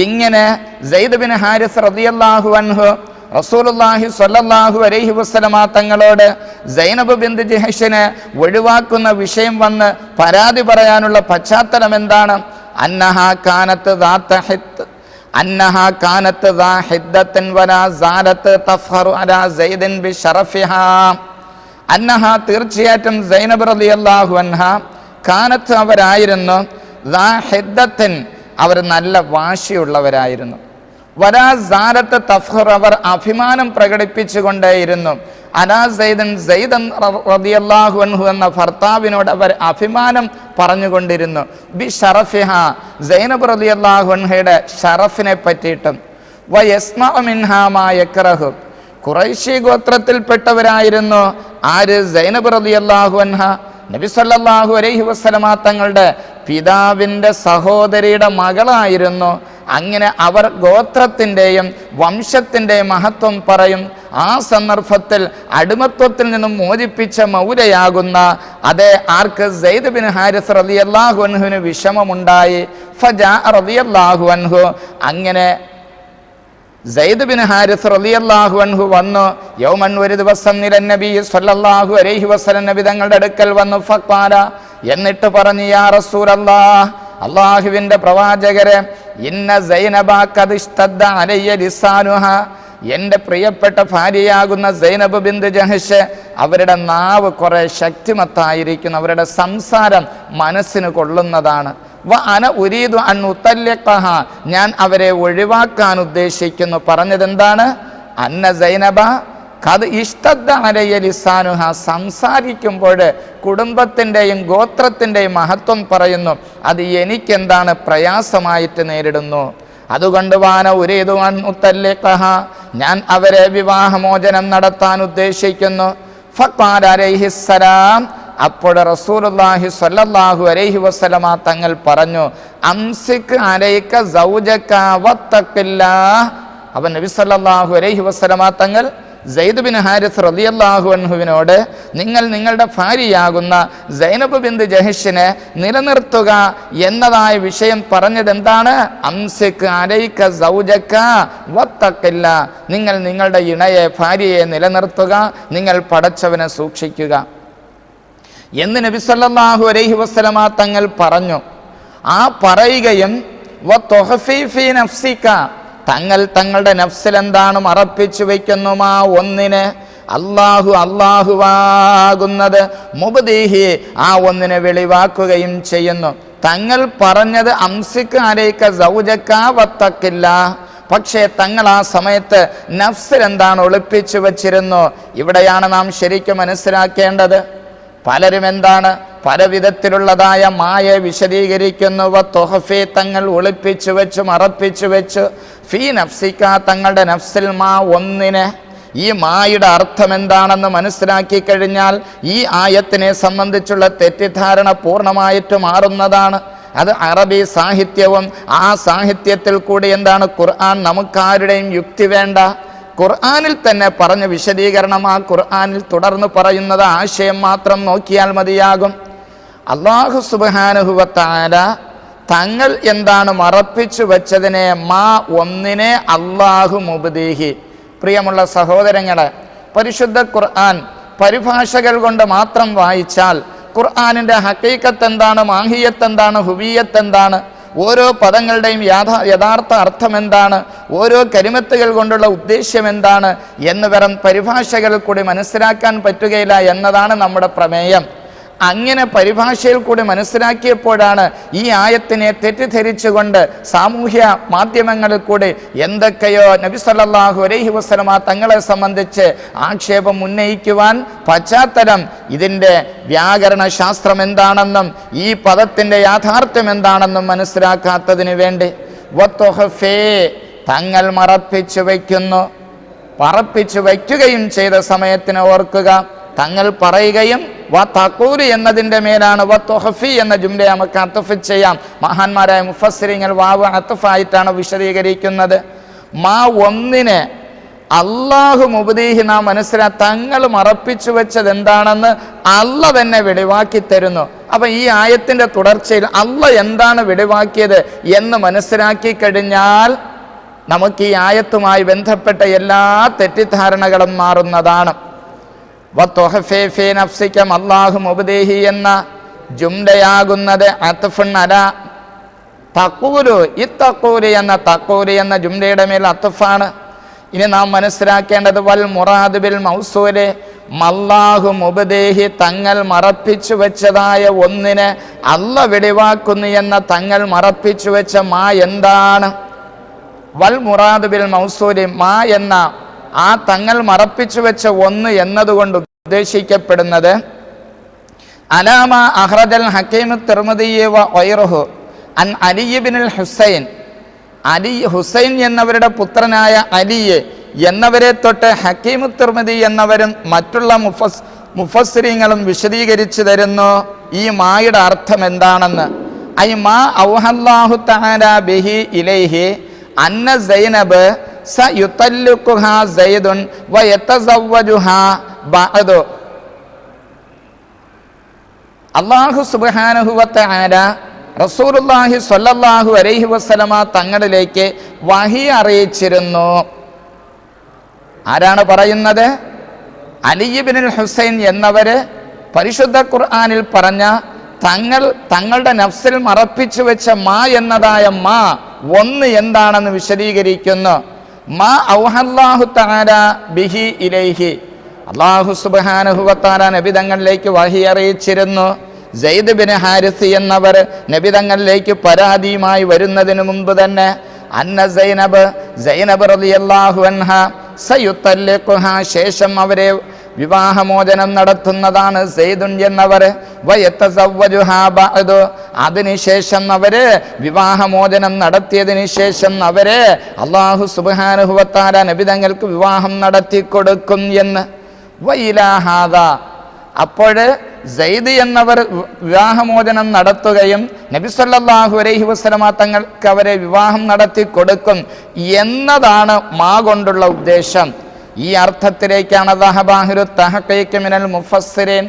ഇങ്ങനെ സെയ്ദ് ബിൻ ഹാരിസ് റളിയല്ലാഹു അൻഹു റസൂലുള്ളാഹി സ്വല്ലല്ലാഹു അലൈഹി വസല്ലമ തങ്ങളോട് സൈനബ് ബിന്ത് ജഹിഷിനെ ഒഴിവാക്കുന്ന വിഷയം വന്ന് പരാതി പറയാനുള്ള പശ്ചാത്തലം എന്താണ്? അന്നഹാ കാനത്ത് ദാ ഹിദ്ദത്തിൻ വലാ സാലത്ത് തഫ്ഖറു അലാ സൈദിൻ ബിശറഫിഹാ. അന്നഹ തീർച്ചയായിട്ടും സൈനബ് റളിയല്ലാഹു അൻഹ കാനത്ത് അവരായിരുന്നു ദാ ഹിദ്ദത്തിൻ അവർ നല്ല വാശിയുള്ളവരായിരുന്നു. വലാ സാലത്ത് തഫ്ഖർ അവർ അഭിമാനം പ്രകടിപ്പിച്ചുകൊണ്ടേയിരുന്നു. അലാ സൈദൻ സൈദൻ റളിയല്ലാഹു അൻഹു എന്ന ഭർത്താവിനോട് അവർ അഭിമാനം പറഞ്ഞുകൊണ്ടിരുന്നു. ബി ഷറഫിഹ സൈനബ് റളിയല്ലാഹു അൻഹയുടെ ഷറഫിനെ പറ്റിയിട്ടും. വയസ്മഉ മിൻഹാ മാ യക്റഹു ഖുറൈശി ഗോത്രത്തിൽപ്പെട്ടവരായിരുന്നു ആര്? സൈനബ് റളിയല്ലാഹു അൻഹ. നബി സല്ലല്ലാഹു അലൈഹി വസല്ലമ തങ്ങളുടെ പിതാവിൻ്റെ സഹോദരിയുടെ മകളായിരുന്നു. അങ്ങനെ അവർ ഗോത്രത്തിൻ്റെയും വംശത്തിൻ്റെയും മഹത്വം പറയും. ആ സന്ദർഭത്തിൽ അടിമത്വത്തിൽ നിന്നും മോചിപ്പിച്ച മൗലയാകുന്ന അതേ ആർക്ക്? സെയ്ദ് ബിൻ ഹാരിസ് റളിയല്ലാഹു അൻഹുവിന് വിഷമമുണ്ടായി. ഫജാ റളിയല്ലാഹു അൻഹു അങ്ങനെ സെയ്ദ് ബിൻ ഹാരിസ് റളിയല്ലാഹു അൻഹു വന്നു. യൗമൻ ഒരു ദിവസം നബി സ്വല്ലല്ലാഹു അലൈഹി വസല്ലം നബി തങ്ങളുടെ അടുക്കൽ വന്നു. ഫഖാല എന്നിട്ട് പറഞ്ഞു, യാ റസൂലല്ലാഹ് അല്ലാഹുവിൻ്റെ പ്രവാചകരെ, ഇന്ന സൈനബ ഖദ് ഇസ്തദ്ദ അലയ്യ ലിസാനുഹ എൻ്റെ പ്രിയപ്പെട്ട ഭാര്യയാകുന്ന സൈനബ് ബിന്ത് ജഹ്ഷ് അവരുടെ നാവ് കുറെ ശക്തിമത്തായിരിക്കുന്നു. അവരുടെ സംസാരം മനസ്സിന് കൊള്ളുന്നതാണ്. അന ഉരീദു അൻ ഉതല്ലിഖഹ ഞാൻ അവരെ ഒഴിവാക്കാൻ ഉദ്ദേശിക്കുന്നു. പറഞ്ഞത് എന്താണ്? അന്ന സൈനബ ഖദ് ഇസ്തദ്ദ അലയ്യ ലിസാനുഹ സംസാരിക്കുമ്പോൾ കുടുംബത്തിൻ്റെയും ഗോത്രത്തിൻ്റെയും മഹത്വം പറയുന്നു. അത് എനിക്കെന്താണ് പ്രയാസമായിട്ട് നേരിടുന്നു. അതുകൊണ്ട് വാന ഉരീദു അൻ ഉതല്ലിഖഹ ഞാൻ അവരെ വിവാഹമോചനം നടത്താൻ ഉദ്ദേശിക്കുന്നു. ഫഖാല അലൈഹിസ്സലാം അപ്പോൾ റസൂലുള്ളാഹി സ്വല്ലല്ലാഹു അലൈഹി വസല്ലമ തങ്ങൾ പറഞ്ഞു, അംസിക് അലൈക സൗജക വത്തഖില്ലാഹ്. അവൻ നബി സല്ലല്ലാഹു അലൈഹി വസല്ലമ തങ്ങൾ സെയ്ദ് ബിൻ ഹാരിസ് റളിയല്ലാഹു അൻഹുവിനോട് നിങ്ങൾ നിങ്ങളുടെ ഭാര്യയാകുന്ന സൈനബ് ബിന്ത് ജഹിഷിനെ നിലനിർത്തുക എന്നതായ വിഷയം പറഞ്ഞത് എന്താണ്? അംസിക് അലൈക സൗജക വത്തഖില്ലാഹ് നിങ്ങൾ നിങ്ങളുടെ ഇണയെ ഭാര്യയെ നിലനിർത്തുക, നിങ്ങൾ പടച്ചവനെ സൂക്ഷിക്കുക എന്ന് നബി സല്ലല്ലാഹു അലൈഹി വസല്ലമ തങ്ങൾ പറഞ്ഞു. ആ പറയുകയും തങ്ങൾ തങ്ങളുടെ നഫ്സിൽ എന്താണ് മറപ്പിച്ചു വയ്ക്കുന്നു ആ ഒന്നിനെ അല്ലാഹുവാകുന്നത് മുബ്ദീഹി ആ ഒന്നിനെ വെളിവാക്കുകയും ചെയ്യുന്നു. തങ്ങൾ പറഞ്ഞത് അംസിക് അലൈക സൗജക വത്തഖില്ലാഹ്. പക്ഷേ തങ്ങൾ ആ സമയത്ത് നഫ്സിൽ എന്താണ് ഒളിപ്പിച്ചു വച്ചിരുന്നു. ഇവിടെയാണ് നാം ശരിക്കും മനസ്സിലാക്കേണ്ടത്. പലരും എന്താണ് പല വിധത്തിലുള്ളതായ മായ വിശദീകരിക്കുന്നു. തങ്ങൾ ഒളിപ്പിച്ചു വെച്ചു മറപ്പിച്ചു വെച്ചു. ഫീ നഫ്സിക തങ്ങളുടെ നഫ്സിൽ മാ ഒന്നിനെ. ഈ മായുടെ അർത്ഥം എന്താണെന്ന് മനസ്സിലാക്കി കഴിഞ്ഞാൽ ഈ ആയത്തിനെ സംബന്ധിച്ചുള്ള തെറ്റിദ്ധാരണ പൂർണ്ണമായിട്ട് മാറുന്നതാണ്. അത് അറബി സാഹിത്യവും ആ സാഹിത്യത്തിൽ കൂടി എന്താണ് ഖുർആൻ നമുക്കാരുടെയും യുക്തി വേണ്ട. ഖുർആനിൽ തന്നെ പറഞ്ഞ വിശദീകരണം ആ ഖുർആനിൽ തുടർന്ന് പറയുന്നത് ആശയം മാത്രം നോക്കിയാൽ മതിയാകും. അല്ലാഹു സുബ്ഹാനഹു വ തആല തങ്ങൾ എന്താണ് മറപ്പിച്ചു വച്ചതിനെ മാ ഒന്നിനെ അല്ലാഹു മുബ്ദീഹി. പ്രിയമുള്ള സഹോദരങ്ങളെ, പരിശുദ്ധ ഖുർആൻ പരിഭാഷകൾ കൊണ്ട് മാത്രം വായിച്ചാൽ ഖുർആനിൻ്റെ ഹഖീഖത്ത് എന്താണ്, മാഹിയത്ത് എന്താണ്, ഹുവിയത്ത് എന്താണ്, ഓരോ പദങ്ങളുടെയും യഥാർത്ഥ അർത്ഥം എന്താണ്, ഓരോ കലിമത്തുകൾ കൊണ്ടുള്ള ഉദ്ദേശ്യം എന്താണ് എന്ന് വെറും പരിഭാഷകൾ കൂടി മനസ്സിലാക്കാൻ പറ്റുകയില്ല എന്നതാണ് നമ്മുടെ പ്രമേയം. അങ്ങനെ പരിഭാഷയിൽ കൂടി മനസ്സിലാക്കിയപ്പോഴാണ് ഈ ആയത്തിനെ തെറ്റിദ്ധരിച്ചുകൊണ്ട് സാമൂഹ്യ മാധ്യമങ്ങളിൽ കൂടി എന്തൊക്കെയോ നബി സല്ലല്ലാഹു അലൈഹി വസല്ലമ തങ്ങളെ സംബന്ധിച്ച് ആക്ഷേപം ഉന്നയിക്കുവാൻ പശ്ചാത്തലം ഇതിൻ്റെ വ്യാകരണ ശാസ്ത്രം എന്താണെന്നും ഈ പദത്തിൻ്റെ യാഥാർത്ഥ്യം എന്താണെന്നും മനസ്സിലാക്കാത്തതിന് വേണ്ടി തങ്ങൾ മറപ്പിച്ചു വയ്ക്കുന്നു, പറപ്പിച്ചു വയ്ക്കുകയും ചെയ്ത സമയത്തിന് ഓർക്കുക. തങ്ങൾ പറയുകയും വതഖൂലു എന്നതിൻ്റെ മേലാണ് വതുഹഫി എന്ന ജുംല നമുക്ക് അത്ഫ് ചെയ്യാം. മഹാന്മാരായ മുഫസ്സിരിങ്ങൾ വാവ് അത്ഫായിട്ടാണ് വിശദീകരിക്കുന്നത്. മാ ഒന്നിനെ അല്ലാഹു മുബ്ദീഹി നാം തങ്ങൾ മറപ്പിച്ചു വെച്ചത് എന്താണെന്ന് അല്ല തന്നെ വെളിവാക്കി തരുന്നു. അപ്പം ഈ ആയത്തിൻ്റെ തുടർച്ചയിൽ അല്ല എന്താണ് വെളിവാക്കിയത് എന്ന് മനസ്സിലാക്കി കഴിഞ്ഞാൽ നമുക്ക് ഈ ആയത്തുമായി ബന്ധപ്പെട്ട എല്ലാ തെറ്റിദ്ധാരണകളും മാറുന്നതാണ്. അല്ലാഹു മുബ്ദീഹി എന്ന ജുംലയാകുന്നത് അത്ഫുൻ അലാ തഖൂലു ഇത്തഖൂലു എന്ന തഖൂലു എന്ന ജുംലയുടെ മേൽ അത്ഫാണ്. ഇനി നാം മനസ്സിലാക്കേണ്ടത് വൽ മുറാദ് ബിൽ മൗസൂല് അല്ലാഹു മുബ്ദീഹി തങ്ങൾ മറപ്പിച്ചു വെച്ചതായ ഒന്നിനെ അല്ല വെളിവാക്കുന്നു എന്ന തങ്ങൾ മറപ്പിച്ചു വെച്ച മാ എന്താണ്? വൽ മുറാദ് ബിൽ മൗസൂല് മാ എന്ന ആ തങ്ങൾ മറപ്പിച്ചു വെച്ച ഒന്ന് എന്നതുകൊണ്ട് ഉദ്ദേശിക്കപ്പെടുന്നത് അലാമ അഖ്റജൽ ഹക്കീം തിർമിദി വ ഗൈറുഹു അൻ അലി ഇബ്നുൽ ഹുസൈൻ, അലി ഹുസൈൻ എന്നവരുടെ പുത്രനായ അലി എന്നവരെ തൊട്ട് ഹക്കീം തിർമിദി എന്നവരും മറ്റുള്ള മുഫസ്സിരീങ്ങളും വിശദീകരിച്ചു തരുന്നു ഈ മായുടെ അർത്ഥം എന്താണെന്ന്. ഐ മാ ഔഹല്ലാഹു തആല ബിഹി ഇലൈഹി അന്ന സൈനബ് സയുതല്ലിഖുഹാ സൈദുൻ വയതസവ്വജുഹാ ബഅദു. അല്ലാഹു സുബ്ഹാനഹു വ തആല റസൂലുള്ളാഹി സ്വല്ലല്ലാഹു അലൈഹി വസല്ലമ തങ്ങളിലേക്ക് വഹി അറിയിച്ചിരുന്നു. ആരാണ് പറയുന്നത്? അലി ഇബ്നുൽ ഹുസൈൻ എന്നവര് പരിശുദ്ധ ഖുർആനിൽ പറഞ്ഞ തങ്ങളുടെ നഫ്സിൽ മറപ്പിച്ചു വെച്ച മാ എന്നതായ മാ ഒന്ന് എന്താണെന്ന് വിശദീകരിക്കുന്നു. മാ ഔഹല്ലാഹു തആല ബിഹി ഇലൈഹി, അല്ലാഹു സുബ്ഹാനഹു വ തആല നബി തങ്ങളിലേക്ക് വഹി അറിയിച്ചിരുന്നു. സെയ്ദ് ബിൻ ഹാരിസ് എന്നവർ നബി തങ്ങളിലേക്ക് പരാതിയുമായി വരുന്നതിന് മുമ്പ് തന്നെ അന്ന സൈനബ് റളിയല്ലാഹു അൻഹ സയുതല്ലിഖുഹാ, ശേഷം അവരെ വിവാഹമോചനം നടത്തുന്നതാണ് സെയ്ദുൻ എന്നവർ. വയതസവ്വജുഹാ ബഅദു, അതിനുശേഷം അവര് വിവാഹമോചനം നടത്തിയതിനു ശേഷം അവരെ അല്ലാഹു സുബ്ഹാനഹു വ തആല നബി തങ്ങൾക്ക് വിവാഹം നടത്തി കൊടുക്കും എന്ന്. വഇലാ ഹാദാ, അപ്പോൾ സെയ്ദ് എന്നവർ വിവാഹമോചനം നടത്തുകയും നബി സല്ലല്ലാഹു അലൈഹി വസല്ലമ തങ്ങൾക്ക് അവരെ വിവാഹം നടത്തി കൊടുക്കും എന്നതാണ് മാ കൊണ്ടുള്ള ഉദ്ദേശം. ഈ അർത്ഥത്തിലേക്കാണ് ദഹബാഹിറു തഹഖീഖ് മിനൽ മുഫസ്സിരീൻ,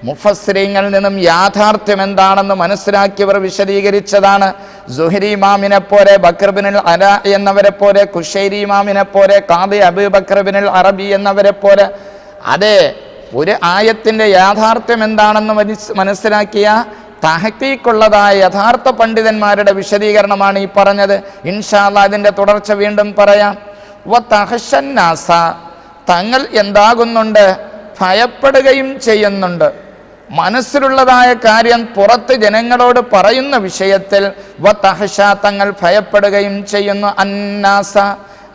മുഫസ്സിരീങ്ങളിൽ നിന്നും യാഥാർത്ഥ്യം എന്താണെന്ന് മനസ്സിലാക്കിയവർ വിശദീകരിച്ചതാണ്. സുഹരി ഇമാമിനെ പോലെ, ബക്കർ ബിനുൽ അലാ എന്നവരെ പോലെ, കുശൈരി ഇമാമിനെ പോലെ, ഖാദി അബൂബക്കർ ബിനുൽ അറബി എന്നവരെ പോലെ, അതെ ഒരു ആയത്തിൻ്റെ യാഥാർത്ഥ്യം എന്താണെന്ന് മനസ്സിലാക്കിയ തഹഖീഖുള്ളതായ യഥാർത്ഥ പണ്ഡിതന്മാരുടെ വിശദീകരണമാണ് ഈ പറഞ്ഞത്. ഇൻഷാ അല്ലാഹ് ഇതിൻ്റെ തുടർച്ച വീണ്ടും പറയാം. വതഖശന്നാസ, തങ്ങൾ എന്താകുന്നുണ്ട്? ഭയപ്പെടുകയും ചെയ്യുന്നുണ്ട്. മനസ്സിലുള്ളതായ കാര്യം പുറത്ത് ജനങ്ങളോട് പറയുന്ന വിഷയത്തിൽ വതഖശ, തങ്ങൾ ഭയപ്പെടുകയും ചെയ്യുന്നു. അന്നാസ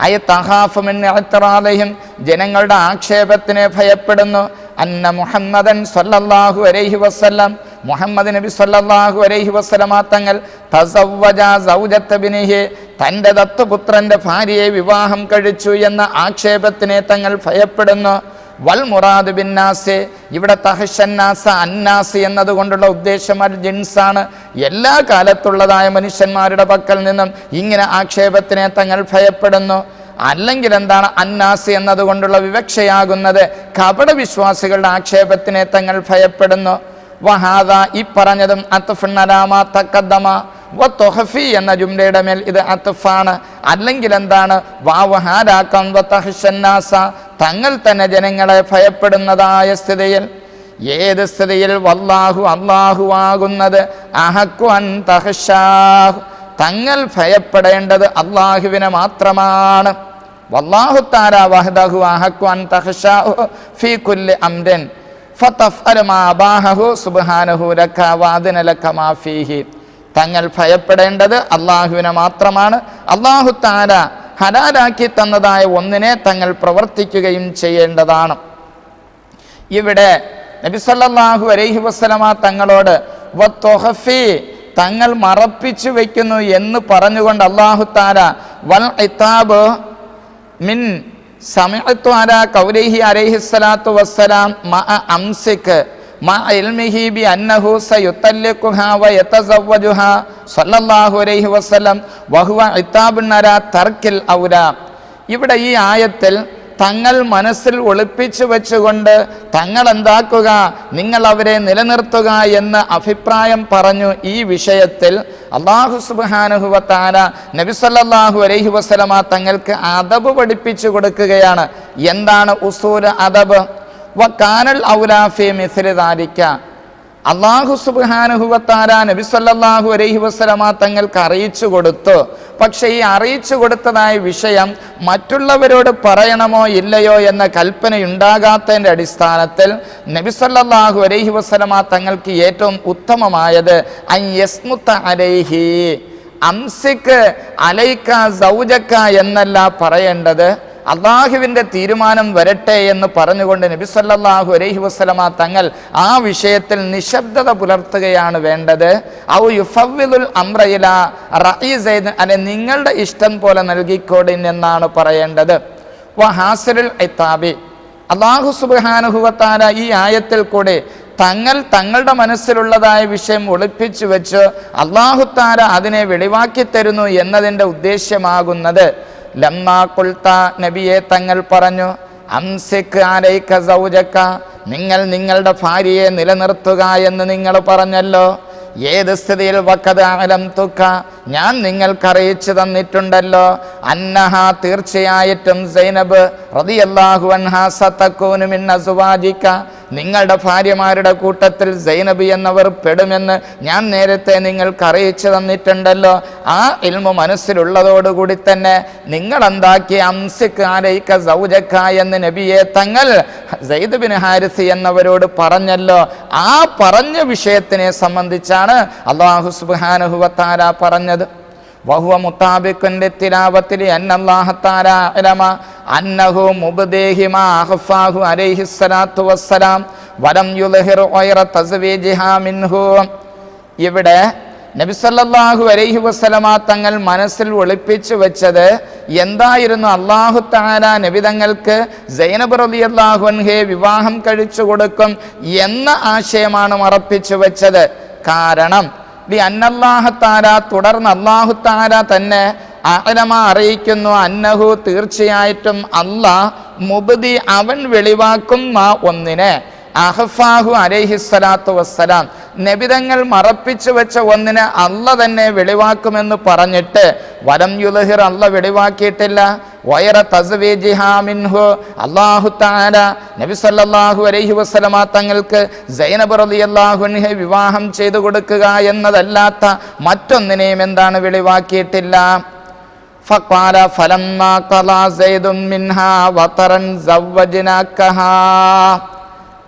അയ തഖാഫു മിൻ ഇഅ്തിറാദിഹിം, ജനങ്ങളുടെ ആക്ഷേപത്തിനെ ഭയപ്പെടുന്നു. അന്ന മുഹമ്മദൻ സ്വല്ലല്ലാഹു അലൈഹി വസല്ലം, മുഹമ്മദ് നബി സ്വല്ലല്ലാഹു അലൈഹി വസല്ലമ തങ്ങൾ തസവ്വജ സൗജത ബിനിഹി, തൻ്റെ ദത്തുപുത്രൻ്റെ ഭാര്യയെ വിവാഹം കഴിച്ചു എന്ന ആക്ഷേപത്തിനെ തങ്ങൾ ഭയപ്പെടുന്നു. വൽ മുറാദ് ബിന്നാസ്, ഇവിടെ തഹശന്നാസ അന്നാസ് എന്നതുകൊണ്ടുള്ള ഉദ്ദേശം അൽ ജിൻസാണ്. എല്ലാ കാലത്തുള്ളതായ മനുഷ്യന്മാരുടെ പക്കൽ നിന്നും ഇങ്ങനെ ആക്ഷേപത്തിനെ തങ്ങൾ ഭയപ്പെടുന്നു. അല്ലെങ്കിൽ എന്താണ് അന്നാസ് എന്നതുകൊണ്ടുള്ള വിവക്ഷയാകുന്നത്? കപട വിശ്വാസികളുടെ ആക്ഷേപത്തിനെ തങ്ങൾ ഭയപ്പെടുന്നു. വഹാദ, ഈ പറഞ്ഞതും അത്ഫുൻ അലാ മാ തഖദ്ദമ, വതുഹഫി എന്ന ജുംലയുടെ മേൽ ഇത് അത്ഫാണ്. അല്ലെങ്കിൽ എന്താണ്? വാവ് ഹാലാക്കാൻ വതഹ്ശന്നാസ, തങ്ങൾ തന്നെ ജനങ്ങളെ ഭയപ്പെടുന്നതായ സ്ഥിതിയിൽ. ഏത് സ്ഥിതിയിൽ? വല്ലാഹു, അല്ലാഹു ആകുന്നത്, അഹഖു അൻ തഖ്ശാഹ്, തങ്ങൾ ഭയപ്പെടേണ്ടത് അല്ലാഹുവിനെ മാത്രമാണ്. വല്ലാഹു തആല വഹ്ദഹു അഹഖു അൻ തഖ്ശാഹു ഫീ കുല്ലി അംരിൻ ഫതഫ്അൽ മാ അബാഹു സുബ്ഹാനഹു ലക വഅദ്ന ലക മാ ഫീഹി. തങ്ങൾ ഭയപ്പെടേണ്ടത് അല്ലാഹുവിനെ മാത്രമാണ്. അല്ലാഹു തആല ഹലാലാക്കി തന്നതായ ഒന്നിനെ തങ്ങൾ പ്രവർത്തിക്കുകയും ചെയ്യേണ്ടതാണ്. ഇവിടെ നബി സല്ലല്ലാഹു അലൈഹി വസല്ലമ തങ്ങളോട് വതുഹഫി, തങ്ങൾ മറപ്പിച്ചു വെക്കുന്നു എന്ന് പറഞ്ഞുകൊണ്ട് അല്ലാഹു തആല വൽ ഇതാബ് മിൻ സമിഅതു അലാ ഖൗലിഹി അലൈഹി സ്വലാത്തു വസ്സലാം മഅ അംസിക് മഅ ഇൽമിഹി ബി അന്നഹു സയുതല്ലിഖുഹാ വയതസവ്വജുഹാ സല്ലല്ലാഹു അലൈഹി വസല്ലം വഹുവ ഇതാബുൻ അലാ തർക്കിൽ ഔലാ. ഇവിടെ ഈ ആയത്തിൽ തങ്ങൾ മനസ്സിൽ ഒളിപ്പിച്ചു വെച്ചുകൊണ്ട് തങ്ങൾ എന്താക്കുക, നിങ്ങൾ അവരെ നിലനിർത്തുക എന്ന് അഭിപ്രായം പറഞ്ഞു. ഈ വിഷയത്തിൽ അല്ലാഹു സുബ്ഹാനഹു വ തആല നബി സല്ലല്ലാഹു അലൈഹി വസല്ലമ തങ്ങൾക്ക് അദബ് പഠിപ്പിച്ചു കൊടുക്കുകയാണ്. എന്താണ് ഉസൂൽ അദബ്? വകാനൽ ഔലാ ഫീ മിസ്ലി ദാലിക, അല്ലാഹു സുബ്ഹാനഹു വ തആല നബി സല്ലല്ലാഹു അലൈഹി വസല്ലമ തങ്ങൾക്ക് അറിയിച്ചു കൊടുത്തു. പക്ഷേ ഈ അറിയിച്ചു കൊടുത്തതായ വിഷയം മറ്റുള്ളവരോട് പറയണമോ ഇല്ലയോ എന്ന കൽപ്പനയുണ്ടാകാത്തതിൻ്റെ അടിസ്ഥാനത്തിൽ നബി സല്ലല്ലാഹു അലൈഹി വസല്ലമ തങ്ങൾക്ക് ഏറ്റവും ഉത്തമമായത് അൻ യസ്മുത അലൈഹി, അംസിക് അലൈക സൗജക എന്നല്ല പറയേണ്ടത്, അള്ളാഹുവിൻ്റെ തീരുമാനം വരട്ടെ എന്ന് പറഞ്ഞുകൊണ്ട് നബി സല്ലല്ലാഹു അലൈഹി വസല്ലമ തങ്ങൾ ആ വിഷയത്തിൽ നിശബ്ദത പുലർത്തുകയാണ് വേണ്ടത്. ഔ യുഫവ്വിദുൽ അംറ ഇലാ റഈസൈൻ, അല്ലെ നിങ്ങളുടെ ഇഷ്ടം പോലെ നൽകിക്കോടിൻ എന്നാണ് പറയേണ്ടത്. വഹാസിലുൽ ഇതാബി, അല്ലാഹു സുബ്ഹാനഹു വ തആല ഈ ആയത്തിൽ കൂടെ തങ്ങളുടെ മനസ്സിലുള്ളതായ വിഷയം ഒളിപ്പിച്ചു വെച്ച് അല്ലാഹു തആല അതിനെ വെളിവാക്കി തരുന്നു എന്നതിൻ്റെ ഉദ്ദേശ്യമാകുന്നത്. ലമ്മാ ഖുൽത, നബിയെ തങ്ങൾ പറഞ്ഞു, അംസിക് അലൈക സൗജക, നിങ്ങൾ നിങ്ങളുടെ ഭാര്യയെ നിലനിർത്തുക എന്ന് നിങ്ങൾ പറഞ്ഞല്ലോ. ഏത് സ്ഥിതിയിൽ? വഖദ് അലംതുക, ഞാൻ നിങ്ങൾക്ക് അറിയിച്ചു തന്നിട്ടുണ്ടല്ലോ, അന്നഹ, തീർച്ചയായിട്ടും സൈനബ് റളിയല്ലാഹു അൻഹ സതകൂനു മിൻ അസ്വാജിക, നിങ്ങളുടെ ഭാര്യമാരുടെ കൂട്ടത്തിൽ സൈനബ് എന്നവർ പെടുമെന്ന് ഞാൻ നേരത്തെ നിങ്ങൾക്ക് അറിയിച്ചു തന്നിട്ടുണ്ടല്ലോ. ആ ഇൽമു മനസ്സിലുള്ളതോടുകൂടി തന്നെ നിങ്ങൾ എന്താക്കി? അംസിക് അലൈക സൗജക എന്ന് നബിയെ തങ്ങൾ സയ്യിദ് ബിൻ ഹാരിസ് എന്നവരോട് പറഞ്ഞല്ലോ. ആ പറഞ്ഞ വിഷയത്തിനെ സംബന്ധിച്ചാണ് അല്ലാഹു സുബ്ഹാനഹു വ തആല പറഞ്ഞത്. വഹുവ മുതാബിഖുൻ ലിത്തിലാവത്തി അന്നല്ലാഹു തആല അലമ അന്നഹു മുബ്ദിഹി മാ അഖഫാഹു അലൈഹി സ്വലാത്തു വസ്സലാം വലം യുൽഹിർ ഗൈറ തസ്വീജിഹാ മിൻഹു. ഇവിടെ നബി സല്ലല്ലാഹു അലൈഹി വസല്ലമ തങ്ങൾ മനസ്സിൽ ഒളിപ്പിച്ചു വെച്ചത് എന്തായിരുന്നു? അല്ലാഹു തആല നബി തങ്ങൾക്ക് സൈനബ് റളിയല്ലാഹു അൻഹയെ വിവാഹം കഴിച്ചു കൊടുക്കും എന്ന ആശയമാണ് മറപ്പിച്ചു വെച്ചത്. കാരണം അന്നല്ലാഹു തആല, തുടർന്ന് അല്ലാഹു തആല തന്നെ അഅലമ അറിയിക്കുന്നു, അന്നഹു, തീർച്ചയായിട്ടും അല്ലാഹ്, മുബ്ദി, അവൻ വെളിവാക്കും, മാ ഒന്നിനെ, അഖഫാഹു അലൈഹി സ്വലാത്തു വസ്സലാം, നബിതങ്ങൾ മറപ്പിച്ചു വെച്ച ഒന്നിനെ അല്ല തന്നെ വെളിവാക്കുമെന്ന് പറഞ്ഞിട്ട് വലം യുൽഹിർ, അല്ല വെളിവാക്കിയിട്ടില്ല, വൈറ തസ്വീജിഹാ മിൻഹു, അല്ലാഹു തആല നബി സല്ലല്ലാഹു അലൈഹി വസല്ലമ തങ്ങൾക്ക് സൈനബ് റളിയല്ലാഹു അൻഹ വിവാഹം ചെയ്തു കൊടുക്കുക എന്നതല്ലാത്ത മറ്റൊന്നിനെയും എന്താണ് വെളിവാക്കിയിട്ടില്ല. ഫഖാല ഫലമ്മാ ഖലാ സൈദും മിൻഹാ വതറൻ സവ്വജ്നാകഹാ.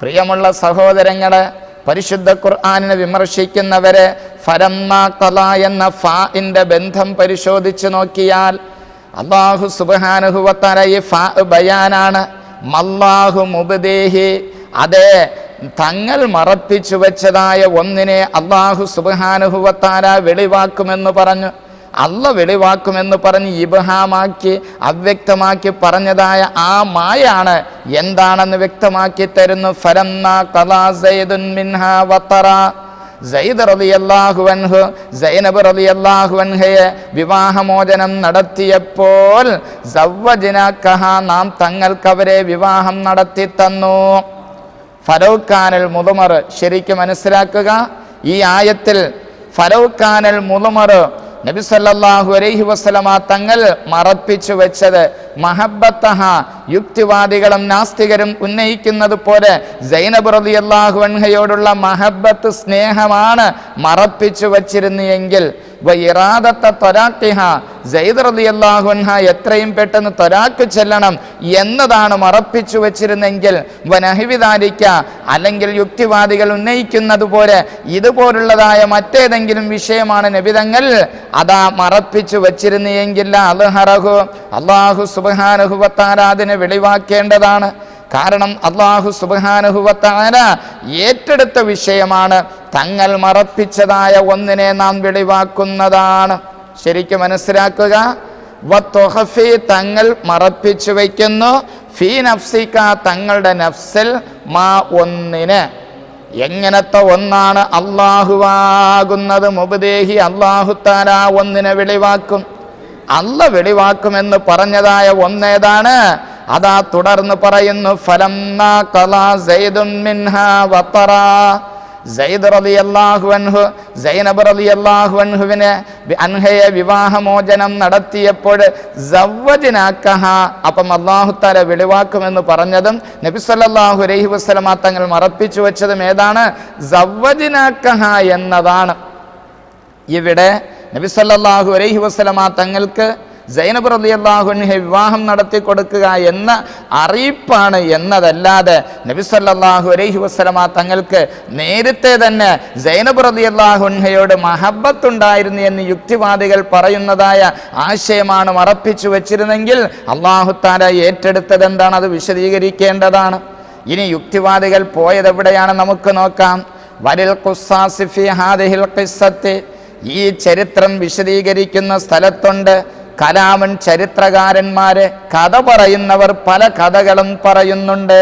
പ്രിയമുള്ള സഹോദരങ്ങളെ, പരിശുദ്ധ ഖുർആനിനെ വിമർശിക്കുന്നവരെ ഫലമ്മാ ഖലാ എന്ന ഫാഇന്റെ ബന്ധം പരിശോധിച്ചു നോക്കിയാൽ അല്ലാഹു സുബ്ഹാനഹു വ തആല ഈ ഫാ ബയാനാണ്. മല്ലാഹു മുബ്ദീഹി, അതെ, തങ്ങൾ മറപ്പിച്ചു വെച്ചതായ ഒന്നിനെ അല്ലാഹു സുബ്ഹാനഹു വ തആല വെളിവാക്കുമെന്ന് പറഞ്ഞു. അല്ല വെളിവാക്കുമെന്ന് പറഞ്ഞ് ഇബ്ഹാമാക്കി, അവ്യക്തമാക്കി പറഞ്ഞതായ ആ മായാണ് എന്താണെന്ന് വ്യക്തമാക്കി തരുന്നു. ഫലമ്മാ ഖലാ സൈദുൻ മിൻഹാ വതറ, സയ്യിദ് റളിയല്ലാഹു അൻഹു സൈനബ് റളിയല്ലാഹു അൻഹയെ വിവാഹമോചനം നടത്തിയപ്പോൾ സവ്വജ്നാകഹ, നാം തങ്ങൾക്കവരെ വിവാഹം നടത്തി തന്നു. ഫലൗകാനൽ മുദ്മർ, ശരിക്കും മനസ്സിലാക്കുക, ഈ ആയത്തിൽ ഫലൗകാനൽ മുളമർ നബി സല്ലല്ലാഹു അലൈഹി വസല്ലമ തങ്ങൾ മറപ്പിച്ചു വെച്ചത് മഹബ്ബത്തഹ, യുക്തിവാദികളും നാസ്തികരും ഉന്നയിക്കുന്നത് പോലെ സൈനബ് റളിയല്ലാഹു അൻഹയോടുള്ള മഹബ്ബത്ത്, സ്നേഹമാണ് മറപ്പിച്ചു വച്ചിരുന്നെങ്കിൽ സയ്യിദ് റളിയല്ലാഹു അൻഹ എത്രയും പെട്ടെന്ന് ത്വലാഖ് ചെല്ലണം എന്നതാണ് മറപ്പിച്ചു വച്ചിരുന്നെങ്കിൽ വനഹ്വിദാലിക, അല്ലെങ്കിൽ യുക്തിവാദികൾ ഉന്നയിക്കുന്നത് പോലെ ഇതുപോലുള്ളതായ മറ്റേതെങ്കിലും വിഷയമാണ് നബിതങ്ങൾ അതാ മറപ്പിച്ചു വച്ചിരുന്നെങ്കിൽ അല്ലാഹു സുബ്ഹാനഹു വ തആല അതിനെ വെളിവാക്കേണ്ടതാണ്. കാരണം അല്ലാഹു സുബ്ഹാനഹു വ തആല ഏറ്റെടുത്ത വിഷയമാണ്. തങ്ങൾ മറപ്പിച്ചതായ ഒന്നിനെ നാം വെളിവാക്കുന്നതാണ്. ശരിക്കും മനസ്സിലാക്കുക. വത്തുഖഫി, തങ്ങൾ മറപ്പിച്ചു വയ്ക്കുന്നു, ഫീ നഫ്സിക, തങ്ങളുടെ നഫ്സിൽ, മാ, ഒന്നിന്. എങ്ങനത്തെ ഒന്നാണ് അല്ലാഹുവാകുന്നത്? മുബ്ദേഹി, അല്ലാഹു തആല ഒന്നിനെ വെളിവാക്കും. അല്ല വെളിവാക്കുമെന്ന് പറഞ്ഞതായ ഒന്നേതാണ്? അതാ തുടർന്ന് പറയുന്നു, ഫലമ്മാ ഖലാ സൈദുൻ മിൻഹാ വതറാ. സയ്യിദ് റളിയല്ലാഹു അൻഹു സൈനബ് റളിയല്ലാഹു അൻഹയെ വിവാഹമോചനം നടത്തിയപ്പോൾ സവ്വജ്നാകഹ, അപ്പം അല്ലാഹു തആല വെളിവാക്കുമെന്ന് പറഞ്ഞതും നബി സല്ലല്ലാഹു അലൈഹി വസല്ലമ തങ്ങൾ മറപ്പിച്ചു വെച്ചതും ഏതാണ്? സവ്വജ്നാകഹ എന്നതാണ്. ഇവിടെ നബി സല്ലല്ലാഹു അലൈഹി വസല്ലമ തങ്ങൾക്ക് സൈനബ് റളിയല്ലാഹു അൻഹയെ വിവാഹം നടത്തി കൊടുക്കുക എന്ന അറിയിപ്പാണ് എന്നതല്ലാതെ നബി സല്ലല്ലാഹു അലൈഹി വസല്ലമ തങ്ങൾക്ക് നേരത്തെ തന്നെ സൈനബ് റളിയല്ലാഹു അൻഹയോട് മഹബ്ബത്തുണ്ടായിരുന്നു എന്ന് യുക്തിവാദികൾ പറയുന്നതായ ആശയമാണ് മറപ്പിച്ചു വെച്ചിരുന്നെങ്കിൽ അല്ലാഹു തആല ഏറ്റെടുത്തത് എന്താണ്? അത് വിശദീകരിക്കേണ്ടതാണ്. ഇനി യുക്തിവാദികൾ പോയതെവിടെയാണ് നമുക്ക് നോക്കാം. വലിൽ ഖുസ്സാസി ഫീ ഹാദിഹിൽ ഖിസ്സത്തി, ഈ ചരിത്രം വിശദീകരിക്കുന്ന സ്ഥലത്തുണ്ട് കലാമൻ, ചരിത്രകാരന്മാര്, കഥ പറയുന്നവർ പല കഥകളും പറയുന്നുണ്ട്.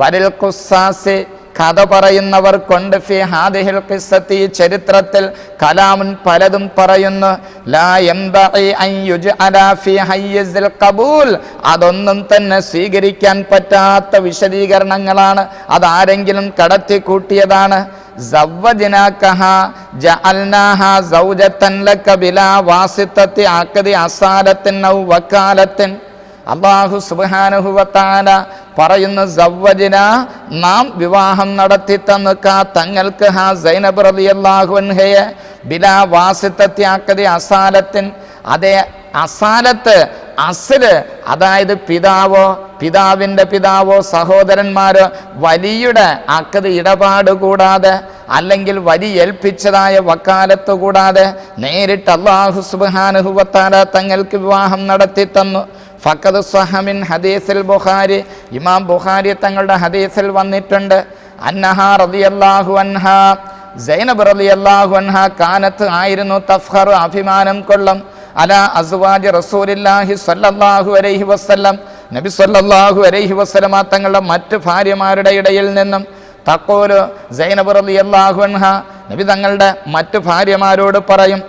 വരിൽ ഖുസ്സാസി, കഥ പറയുന്നവർ കൊണ്ട്, ഫി ഹാദിഹിൽ ഖിസ്സത്തി, ചരിത്രത്തിൽ, കലാമുൻ, പലതും പറയുന്നു. ലാ യംബഗി അൻ യുജ്അല ഫി ഹയ്യിസിൽ ഖബൂൽ, അതൊന്നും തന്നെ സ്വീകരിക്കാൻ പറ്റാത്ത വിശദീകരണങ്ങളാണ്. അതാരെങ്കിലും കടത്തി കൂട്ടിയതാണ്. സവ്വജ്നാകഹ ജഅൽനാഹ സൗജതൻ ലക ബിലാ വാസിതത്തി അഖദി അസാലത്തിൻ ഔ വകാലത്തിൻ. അല്ലാഹു സുബ്ഹാനഹു വ തആല പറയുന്നു, സവ്വജ്ന, നാം വിവാഹം നടത്തി തന്നുക തങ്ങൾക്ക് സൈനബ് റളിയല്ലാഹു അൻഹയെ ബിലാ വാസിതത്തി അഖദി അസാലത്തിൻ. അതേ അസാലത്ത്, അസ്ല്, അതായത് പിതാവോ പിതാവിൻ്റെ പിതാവോ സഹോദരന്മാരോ വലിയുടെ അക്കത് ഇടപാട് കൂടാതെ, അല്ലെങ്കിൽ വലി ഏൽപ്പിച്ചതായ വക്കാലത്ത് കൂടാതെ നേരിട്ട് അല്ലാഹു സുബ്ഹാനഹു വ തആല തങ്ങൾക്ക് വിവാഹം നടത്തി തന്നു. ഫഖദ് സ്വഹ മിൻ ഹദീസിൽ ബുഖാരി, ഇമാം ബുഖാരി തങ്ങളുടെ ഹദീസിൽ വന്നിട്ടുണ്ട്. അന്നഹാ റളിയല്ലാഹു അൻഹാ, സൈനബ് റളിയല്ലാഹു അൻഹ കാനത്ത്, ആയിരുന്നു, തഫ്ഖറു, അഭിമാനം കൊള്ളും, അലാ അസ്വാജി റസൂലില്ലാഹി സ്വല്ലല്ലാഹു അലൈഹി വസല്ലം, നബി സ്വല്ലല്ലാഹു അലൈഹി വസല്ലമ തങ്ങളുടെ മറ്റ് ഭാര്യമാരുടെ ഇടയിൽ നിന്നും. തഖൂലു, സൈനബ് റളിയല്ലാഹു അൻഹ നബി തങ്ങളുടെ മറ്റ് ഭാര്യമാരോട് പറയും,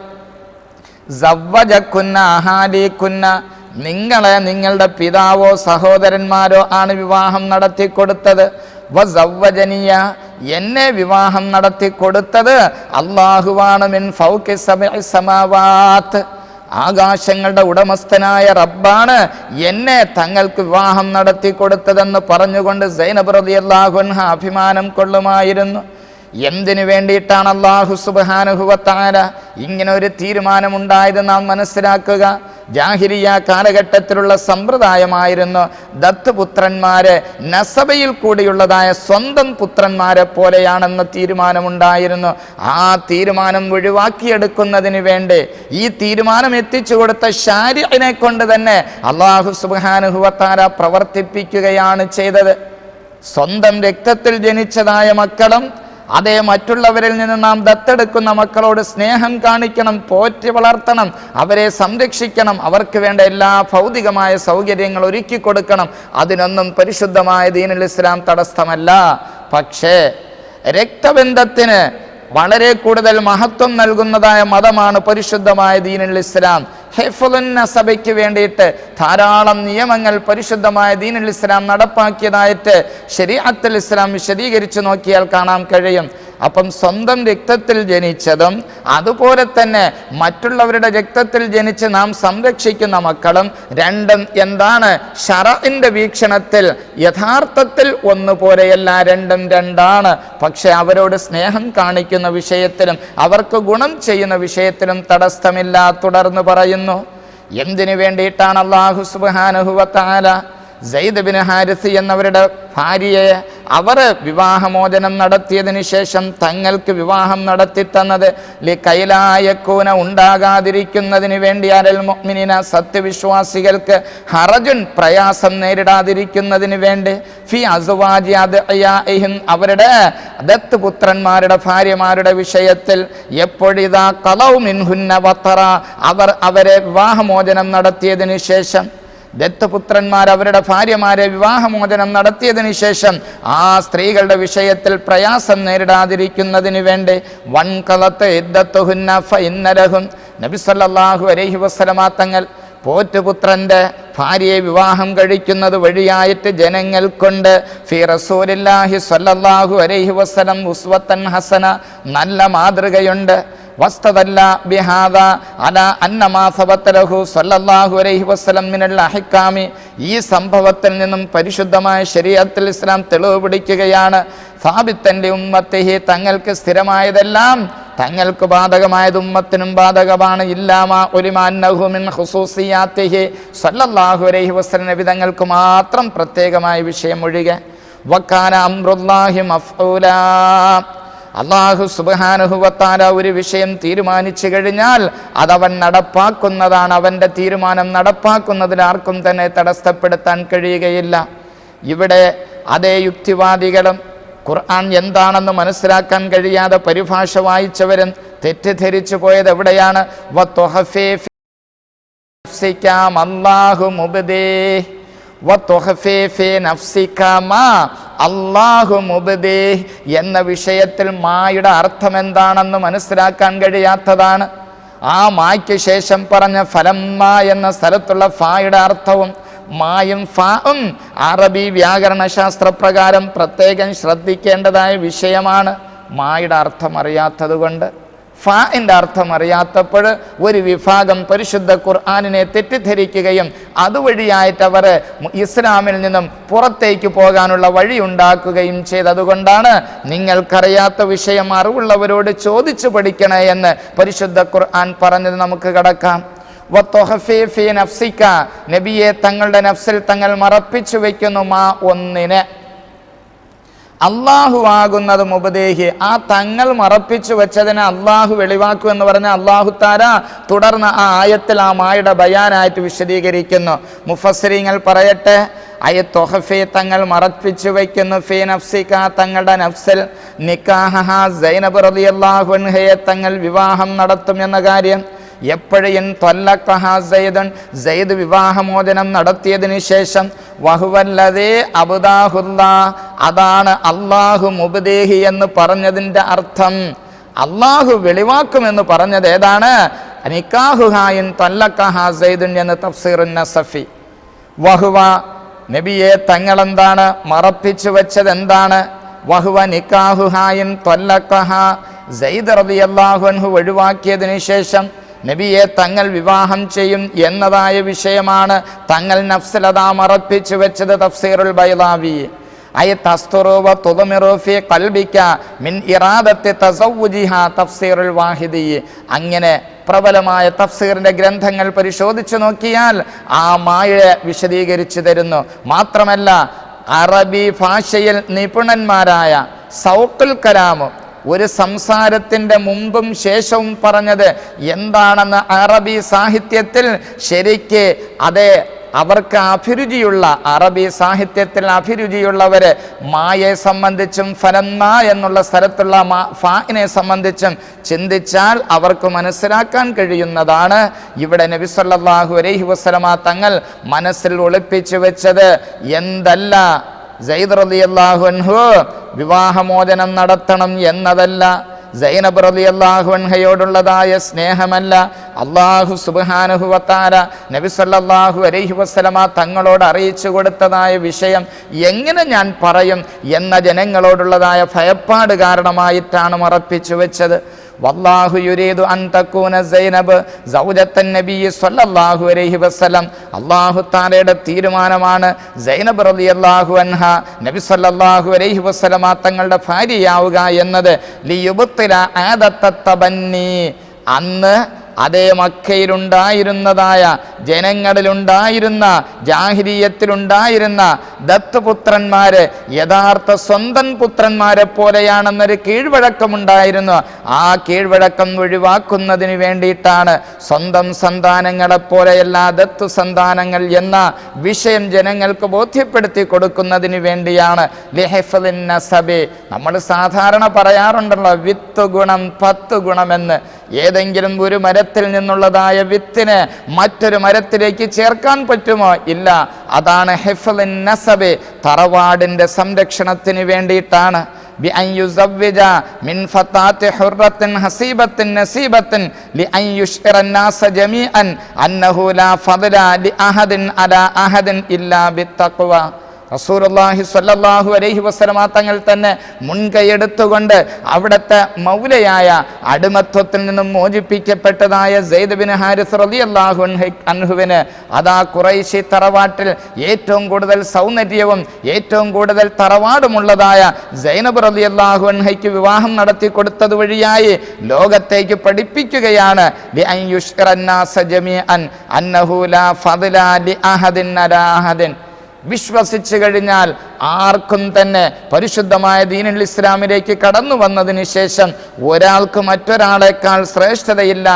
സവ്വജകുന്ന അഹാലികുന്ന, നിങ്ങളെ നിങ്ങളുടെ പിതാവോ സഹോദരന്മാരോ ആണ് വിവാഹം നടത്തി കൊടുത്തത്. വസവ്വജനിയ, എന്നെ വിവാഹം നടത്തി കൊടുത്തത് അല്ലാഹുവാണ്. മിൻ ഫൗഖി സബ്ഇ സമാവാത്ത്, ആകാശങ്ങളുടെ ഉടമസ്ഥനായ റബ്ബാണ് എന്നെ തങ്ങൾക്ക് വിവാഹം നടത്തി കൊടുത്തതെന്ന് പറഞ്ഞുകൊണ്ട് സൈനബ് റളിയല്ലാഹു അൻഹ അഭിമാനം കൊള്ളുമായിരുന്നു. എന്തിനു വേണ്ടിയിട്ടാണ് അല്ലാഹു സുബ്ഹാനഹു വ തആല ഇങ്ങനെ ഒരു തീരുമാനമുണ്ടായത് നാം മനസ്സിലാക്കുക. ജാഹിലിയ കാലഘട്ടത്തിലുള്ള സമ്പ്രദായമായിരുന്നു ദത്തുപുത്രന്മാരെ നസബയിൽ കൂടിയുള്ളതായ സ്വന്തം പുത്രന്മാരെ പോലെയാണെന്ന തീരുമാനമുണ്ടായിരുന്നു. ആ തീരുമാനം ഒഴിവാക്കിയെടുക്കുന്നതിന് വേണ്ടി ഈ തീരുമാനം എത്തിച്ചു കൊടുത്ത ശാരിഅനെ കൊണ്ട് തന്നെ അല്ലാഹു സുബ്ഹാനഹു വ തആല പ്രവർത്തിപ്പിക്കുകയാണ് ചെയ്തത്. സ്വന്തം രക്തത്തിൽ ജനിച്ചതായ മക്കളും അതേ മറ്റുള്ളവരിൽ നിന്ന് നാം ദത്തെടുക്കുന്ന മക്കളോട് സ്നേഹം കാണിക്കണം, പോറ്റി വളർത്തണം, അവരെ സംരക്ഷിക്കണം, അവർക്ക് വേണ്ട എല്ലാ ഭൗതികമായ സൗകര്യങ്ങൾ ഒരുക്കി കൊടുക്കണം. അതിനൊന്നും പരിശുദ്ധമായ ദീനുൽ ഇസ്ലാം തടസ്സമല്ല. പക്ഷേ രക്തബന്ധത്തിന് വളരെ കൂടുതൽ മഹത്വം നൽകുന്നതായ മതമാണ് പരിശുദ്ധമായ ദീനുൽ ഇസ്ലാം. ഹിഫ്ളുൻ നസബയ്ക്ക് വേണ്ടിയിട്ട് ധാരാളം നിയമങ്ങൾ പരിശുദ്ധമായ ദീനുൽ ഇസ്ലാം നടപ്പാക്കിയതായിട്ട് ശരീഅത്തുൽ ഇസ്ലാം വിശദീകരിച്ചു നോക്കിയാൽ കാണാൻ കഴിയും. അപ്പം സ്വന്തം രക്തത്തിൽ ജനിച്ചതും അതുപോലെ തന്നെ മറ്റുള്ളവരുടെ രക്തത്തിൽ ജനിച്ച് നാം സംരക്ഷിക്കുന്ന മക്കളും രണ്ടും എന്താണ്? ശറഇന്റെ വീക്ഷണത്തിൽ യഥാർത്ഥത്തിൽ ഒന്നുപോലെയല്ല, രണ്ടും രണ്ടാണ്. പക്ഷെ അവരോട് സ്നേഹം കാണിക്കുന്ന വിഷയത്തിലും അവർക്ക് ഗുണം ചെയ്യുന്ന വിഷയത്തിലും തടസ്സമില്ല. തുടർന്ന് പറയുന്നു, എന്തിനു വേണ്ടിയിട്ടാണ് അല്ലാഹു സുബ്ഹാനഹു വ തആല സയ്യിദ് ബിൻ ഹാരിസ് എന്നവരുടെ ഭാര്യയെ അവർ വിവാഹമോചനം നടത്തിയതിനു ശേഷം തങ്ങൾക്ക് വിവാഹം നടത്തി തന്നത്? ലികൈലായകൂന ഉണ്ടാകാതിരിക്കുന്നതിന് വേണ്ടി, അലൽ മുഅ്മിനീന സത്യവിശ്വാസികൾക്ക് ഹറജുൻ പ്രയാസം നേരിടാതിരിക്കുന്നതിന് വേണ്ടി, ഫി അസ്വാജി അദ്ഇയാഇഹിം അവരുടെ ദത്തുപുത്രന്മാരുടെ ഭാര്യമാരുടെ വിഷയത്തിൽ, എപ്പോഴിതാ ഖലൗ മിൻഹുന്ന വതറ അവർ അവരെ വിവാഹമോചനം നടത്തിയതിനു ശേഷം, ദത്തപുത്രന്മാർ അവരുടെ ഭാര്യമാരെ വിവാഹമോചനം നടത്തിയതിനു ശേഷം ആ സ്ത്രീകളുടെ വിഷയത്തിൽ പ്രയാസം നേരിടാതിരിക്കുന്നതിന് വേണ്ടി, വൻകലത്ത് ഇദ്ദത്തുഹുന്ന ഫഇന്ന ലഹും നബി സല്ലല്ലാഹു അലൈഹി വസല്ലമ തങ്ങൾ പോറ്റുപുത്രന്റെ ഭാര്യയെ വിവാഹം കഴിക്കുന്നത് വഴിയായിട്ട് ജനങ്ങൾ കൊണ്ട് ഫി റസൂലില്ലാഹി സ്വല്ലല്ലാഹു അലൈഹി വസല്ലം ഉസ്വത്തൻ ഹസന നല്ല മാതൃകയുണ്ട്. വസ്തദല്ല ബിഹാദ അലാ അന്ന മാ സബത ലഹു സ്വല്ലല്ലാഹു അലൈഹി വസല്ലം മിനൽ അഹ്കാമി ഈ സംഭവത്തിൽ നിന്നും പരിശുദ്ധമായ ശരീഅത്തുൽ ഇസ്ലാം തെളിവ് പിടിക്കുകയാണ്. സാബിത്തന്റെ ഉമ്മത്തിഹി തങ്ങൾക്ക് സ്ഥിരമായതെല്ലാം തങ്ങൾക്ക് ബാധകമായത് ഉമ്മത്തിനും ബാധകമാണ്. ഇല്ലാമാ ഉലിമ അന്നഹു മിൻ ഖുസൂസിയാത്തിഹി സ്വല്ലല്ലാഹു അലൈഹി വസല്ലം നബി തങ്ങൾക്ക് മാത്രം പ്രത്യേകമായ വിഷയം ഒഴികെ. വകാന അംറുല്ലാഹി മഫ്ഊലാ അല്ലാഹു സുബ്ഹാനഹു വ തആല ഒരു വിഷയം തീരുമാനിച്ചു കഴിഞ്ഞാൽ അതവൻ നടപ്പാക്കുന്നതാണ്. അവൻ്റെ തീരുമാനം നടപ്പാക്കുന്നതിൽ ആർക്കും തന്നെ തടസ്സപ്പെടുത്താൻ കഴിയുകയില്ല. ഇവിടെ അതേ യുക്തിവാദികളും ഖുർആൻ എന്താണെന്ന് മനസ്സിലാക്കാൻ കഴിയാതെ പരിഭാഷ വായിച്ചവരും തെറ്റിദ്ധരിച്ചു പോയത് എവിടെയാണ്? അല്ലാഹു മുബ്ദി അല്ലാഹു മുബ്ദി എന്ന വിഷയത്തിൽ മായുടെ അർത്ഥം എന്താണെന്ന് മനസ്സിലാക്കാൻ കഴിയാത്തതാണ്. ആ മായ്ക്ക് ശേഷം പറഞ്ഞ ഫലമ്മ എന്ന സ്ഥലത്തുള്ള ഫായുടെ അർത്ഥവും മായും ഫായും അറബി വ്യാകരണ ശാസ്ത്രപ്രകാരം പ്രത്യേകം ശ്രദ്ധിക്കേണ്ടതായ വിഷയമാണ്. മായുടെ അർത്ഥം അറിയാത്തത് കൊണ്ട്, ഫാഇൻ്റെ അർത്ഥം അറിയാത്തപ്പോൾ ഒരു വിഭാഗം പരിശുദ്ധ ഖുർആനിനെ തെറ്റിദ്ധരിക്കുകയും അതുവഴിയായിട്ട് അവർ ഇസ്ലാമിൽ നിന്നും പുറത്തേക്ക് പോകാനുള്ള വഴി ഉണ്ടാക്കുകയും ചെയ്തതുകൊണ്ടാണ് നിങ്ങൾക്കറിയാത്ത വിഷയം അറിവുള്ളവരോട് ചോദിച്ചു പഠിക്കണേ എന്ന് പരിശുദ്ധ ഖുർആൻ പറഞ്ഞത്. നമുക്ക് കടക്കാം. നബിയെ തങ്ങളുടെ നഫ്സിൽ തങ്ങൾ മറപ്പിച്ചു വയ്ക്കുന്നു മാ ഒന്നിനെ, അള്ളാഹു ആകുന്നത് മുബദേഹി ആ തങ്ങൾ മറപ്പിച്ചു വെച്ചതിനെ അള്ളാഹു വെളിവാക്കൂ എന്ന് പറഞ്ഞ അള്ളാഹു താര തുടർന്ന് ആ ആയത്തിൽ ആ മായുടെ ബയാനായിട്ട് വിശദീകരിക്കുന്നു. മുഫസ്സിരീങ്ങൾ പറയട്ടെ, അയത്തൊഹഫി തങ്ങൾ മറപ്പിച്ചു വയ്ക്കുന്നു ഫീ നഫ്സിക തങ്ങളുടെ നഫ്സിൽ നിക്കാഹ സൈനബ് റളിയല്ലാഹു അൻഹയെ തങ്ങൾ വിവാഹം നടത്തും എന്ന കാര്യം. എപ്പോഴും ത്വല്ലഖഹ സൈദുൻ സൈദ് വിവാഹമോചനം നടത്തിയതിനു ശേഷം വഹുവല്ലദീ അബ്ദാഹുല്ലാ അതാണ് അല്ലാഹു മുബ്ദീഹി എന്ന് പറഞ്ഞതിൻ്റെ അർത്ഥം. അള്ളാഹു വെളിവാക്കുമെന്ന് പറഞ്ഞത് ഏതാണ്? നിക്കാഹുഹായിൻ ത്വല്ലഖഹ സൈദുൻ എന്ന് തഫ്സീറുൻ നസഫി. വഹുവ നബിയെ തങ്ങളെന്താണ് മറപ്പിച്ചു വെച്ചത് എന്താണ്? വഹുവ നിക്കാഹുഹായിൻ ത്വല്ലഖഹ സൈദ് റളിയല്ലാഹു അൻഹു ഒഴിവാക്കിയതിനു ശേഷം നബിയെ തങ്ങൾ വിവാഹം ചെയ്യും എന്നതായ വിഷയമാണ് തങ്ങൾ നഫ്സിലതാ മറപ്പിച്ചു വെച്ചത്. തഫ്സീറുൽ ബൈളാവി അയ തസ്തുറു വ തുദ്മിറു ഫീ ഖൽബിക മിൻ ഇറാദത്തി തസവ്വുജിഹാ തഫ്സീറുൽ വാഹിദി. അങ്ങനെ പ്രബലമായ തഫ്സീറിന്റെ ഗ്രന്ഥങ്ങൾ പരിശോധിച്ചു നോക്കിയാൽ ആ മായയെ വിശദീകരിച്ചു തരുന്നു. മാത്രമല്ല അറബി ഭാഷയിൽ നിപുണന്മാരായ സൗഖുൽ കലാം ഒരു സംസാരത്തിൻ്റെ മുമ്പും ശേഷവും പറഞ്ഞത് എന്താണെന്ന് അറബി സാഹിത്യത്തിൽ ശരിക്ക് അതേ അവർക്ക് അഭിരുചിയുള്ള അറബി സാഹിത്യത്തിൽ അഭിരുചിയുള്ളവർ മായെ സംബന്ധിച്ചും ഫലന്ന എന്നുള്ള സ്ഥലത്തുള്ള ഫാഇനെ സംബന്ധിച്ചും ചിന്തിച്ചാൽ അവർക്ക് മനസ്സിലാക്കാൻ കഴിയുന്നതാണ് ഇവിടെ നബി സല്ലല്ലാഹു അലൈഹി വസല്ലമ തങ്ങൾ മനസ്സിൽ ഒളിപ്പിച്ചു വെച്ചത് എന്തല്ല. സയ്യിദ് റളിയല്ലാഹു അൻഹു വിവാഹമോചനം നടത്തണം എന്നതല്ല, സൈനബ് റളിയല്ലാഹു അൻഹയോടുള്ളതായ സ്നേഹമല്ല, അല്ലാഹു സുബ്ഹാനഹു വ തആല നബി സല്ലല്ലാഹു അലൈഹി വസല്ലമ തങ്ങളോട് അറിയിച്ചു കൊടുത്തതായ വിഷയം എങ്ങനെ ഞാൻ പറയും എന്ന ജനങ്ങളോടുള്ളതായ ഭയപ്പാട് കാരണമായിട്ടാണ് മറപ്പിച്ചു വെച്ചത്. വല്ലാഹു യുരീദു അൻ തകൂന സൈനബ് സൗജത്തൻ നബി സ്വല്ലല്ലാഹു അലൈഹി വസല്ലം. അല്ലാഹു തആലയുടെ തീരുമാനമാണ് സൈനബ് റളിയല്ലാഹു അൻഹ നബി സ്വല്ലല്ലാഹു അലൈഹി വസല്ലമ തങ്ങളുടെ ഭാര്യയാവുക എന്നത്. ലിയുബ്തില ആദത്ത തബന്നി, അന്ന് അതേ മക്കയിലുണ്ടായിരുന്നതായ ജനങ്ങളിലുണ്ടായിരുന്ന ജാഹിലിയത്തിലുണ്ടായിരുന്ന ദത്തുപുത്രന്മാര് യഥാർത്ഥ സ്വന്തം പുത്രന്മാരെ പോലെയാണെന്നൊരു കീഴ്വഴക്കമുണ്ടായിരുന്നു. ആ കീഴ്വഴക്കം ഒഴിവാക്കുന്നതിന് വേണ്ടിയിട്ടാണ് സ്വന്തം സന്താനങ്ങളെ പോലെയല്ല ദത്തു സന്താനങ്ങൾ എന്ന വിഷയം ജനങ്ങൾക്ക് ബോധ്യപ്പെടുത്തി കൊടുക്കുന്നതിന് വേണ്ടിയാണ് ലിഹിഫ്ളിൻ നസബി. നമ്മൾ സാധാരണ പറയാറുണ്ടല്ലോ, വിത്ത് ഗുണം 10 ഗുണമെന്ന്. ഏതെങ്കിലും ഒരു മരത്തിൽ നിന്നുള്ളതായ വിത്തിനെ മറ്റൊരു മരത്തിലേക്ക് ചേർക്കാൻ പറ്റുമോ? ഇല്ല. അതാണ് ഹിഫ്ളുൻ നസബ്, തറവാടിന്റെ സംരക്ഷണത്തിന് വേണ്ടിയിട്ടാണ്. بأن يزوج من فتاة حرة حسيبة نسيبة لأن يشعر الناس جميعا أنه لا فضل لأحد على أحد إلا بالتقوى. റസൂലുള്ളാഹി സ്വല്ലല്ലാഹു അലൈഹി വസല്ലമ തങ്ങൾ തന്നെ മുൻകൈയെടുത്തുകൊണ്ട് അവിടുത്തെ മൗലയായ അടിമത്വത്തിൽ നിന്നും മോചിപ്പിക്കപ്പെട്ടതായ സെയ്ദ് ബിൻ ഹാരിസ് റളിയല്ലാഹു അൻഹുവിന് അതാ ഖുറൈശി തറവാട്ടിൽ ഏറ്റവും കൂടുതൽ സൗന്ദര്യവും ഏറ്റവും കൂടുതൽ തറവാടുമുള്ളതായ സൈനബ് റളിയല്ലാഹു അൻഹയ്ക്ക് വിവാഹം നടത്തി കൊടുത്തത് വഴിയായി ലോകത്തേക്ക് പഠിപ്പിക്കുകയാണ് ലിഅൻ യുശ്റന്നാസ ജമീഅൻ അന്നഹു ലാ ഫദ്ല ലിഅഹദിൻ അലാ അഹദിൻ. വിശ്വസിച്ചു കഴിഞ്ഞാൽ ആർക്കും തന്നെ പരിശുദ്ധമായ ദീനുൽ ഇസ്ലാമിലേക്ക് കടന്നു വന്നതിന് ശേഷം ഒരാൾക്ക് മറ്റൊരാളെക്കാൾ ശ്രേഷ്ഠതയില്ല.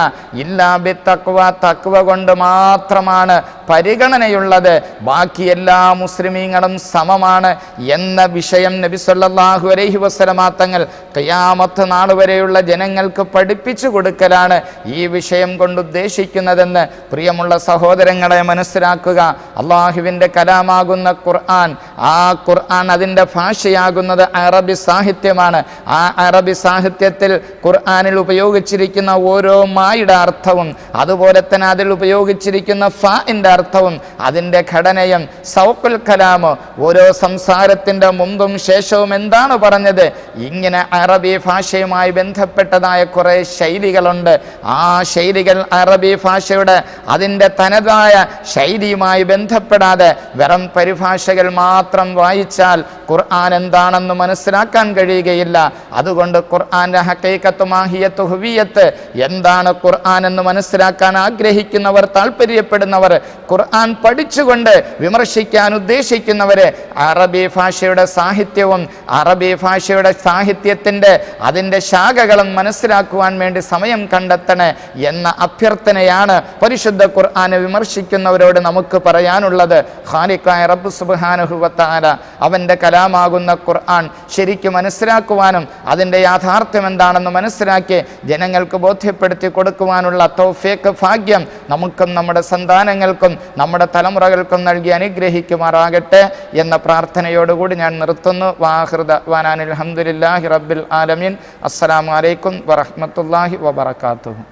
ഇല്ലാ ബിത്തഖ്വ, തഖ്വ കൊണ്ട് മാത്രമാണ് പരിഗണനയുള്ളത്. ബാക്കി എല്ലാ മുസ്ലിമീങ്ങളും സമമാണ് എന്ന വിഷയം നബി സല്ലല്ലാഹു അലൈഹി വസല്ലമ തങ്ങൾ ഖിയാമത്ത് നാൾ വരെയുള്ള ജനങ്ങൾക്ക് പഠിപ്പിച്ചു കൊടുക്കലാണ് ഈ വിഷയം കൊണ്ട് ഉദ്ദേശിക്കുന്നതെന്ന് പ്രിയമുള്ള സഹോദരങ്ങളെ മനസ്സിലാക്കുക. അള്ളാഹുവിൻ്റെ കലാമാകുന്ന ഖുർആൻ, ആ ഖുർആൻ അതിൻ്റെ ഭാഷയാകുന്നത് അറബി സാഹിത്യമാണ്. ആ അറബി സാഹിത്യത്തിൽ ഖുർആനിൽ ഉപയോഗിച്ചിരിക്കുന്ന ഓരോ മായുടെ അർത്ഥവും അതുപോലെ തന്നെ അതിൽ ഉപയോഗിച്ചിരിക്കുന്ന ഫാഇൻ്റെ അർത്ഥവും അതിൻ്റെ ഘടനയും സൗഖുൽ കലാമ്, ഓരോ സംസാരത്തിൻ്റെ മുമ്പും ശേഷവും എന്താണ് പറഞ്ഞത്, ഇങ്ങനെ അറബി ഭാഷയുമായി ബന്ധപ്പെട്ടതായ കുറേ ശൈലികളുണ്ട്. ആ ശൈലികൾ അറബി ഭാഷയുടെ അതിൻ്റെ തനതായ ശൈലിയുമായി ബന്ധപ്പെടാതെ വെറും പരിഭാഷകൾ മാത്രം വായിച്ചാൽ ഖുർആൻ എന്താണെന്ന് മനസ്സിലാക്കാൻ കഴിയുകയില്ല. അതുകൊണ്ട് ഖുർആന്റെ ഹഖീഖത്ത്, മാഹിയത്ത്, ഹുവിയത്ത് എന്താണ് ഖുർആൻ എന്ന് മനസ്സിലാക്കാൻ ആഗ്രഹിക്കുന്നവർ, താല്പര്യപ്പെടുന്നവർ, ഖുർആൻ പഠിച്ചുകൊണ്ട് വിമർശിക്കാൻ ഉദ്ദേശിക്കുന്നവരെ അറബി ഭാഷയുടെ സാഹിത്യവും അറബി ഭാഷയുടെ സാഹിത്യത്തിൻ്റെ അതിൻ്റെ ശാഖകളും മനസ്സിലാക്കുവാൻ വേണ്ടി സമയം കണ്ടെത്തണേ എന്ന അഭ്യർത്ഥനയാണ് പരിശുദ്ധ ഖുർആനെ വിമർശിക്കുന്നവരോട് നമുക്ക് പറയാനുള്ളത്. ഖാലിഖായ റബ്ബ് സുബ്ഹാനഹു വ തആല അവൻ്റെ കലാമാകുന്ന ഖുർആൻ ശരിക്കും മനസ്സിലാക്കുവാനും അതിൻ്റെ യാഥാർത്ഥ്യം എന്താണെന്ന് മനസ്സിലാക്കി ജനങ്ങൾക്ക് ബോധ്യപ്പെടുത്തി കൊടുക്കുവാനുള്ള തൗഫീഖ്, ഭാഗ്യം നമുക്കും നമ്മുടെ സന്താനങ്ങൾക്കും നമ്മുടെ തലമുറകൾക്കും നൽകി അനുഗ്രഹിക്കുമാറാകട്ടെ എന്ന പ്രാർത്ഥനയോടുകൂടി ഞാൻ നിർത്തുന്നു. വാഹിർ ദഅ്വാനാ അൽഹംദുലില്ലാഹി റബ്ബിൽ ആലമീൻ. അസ്സലാമു അലൈക്കും വറഹ്മത്തുള്ളാഹി വബറകാതുഹു.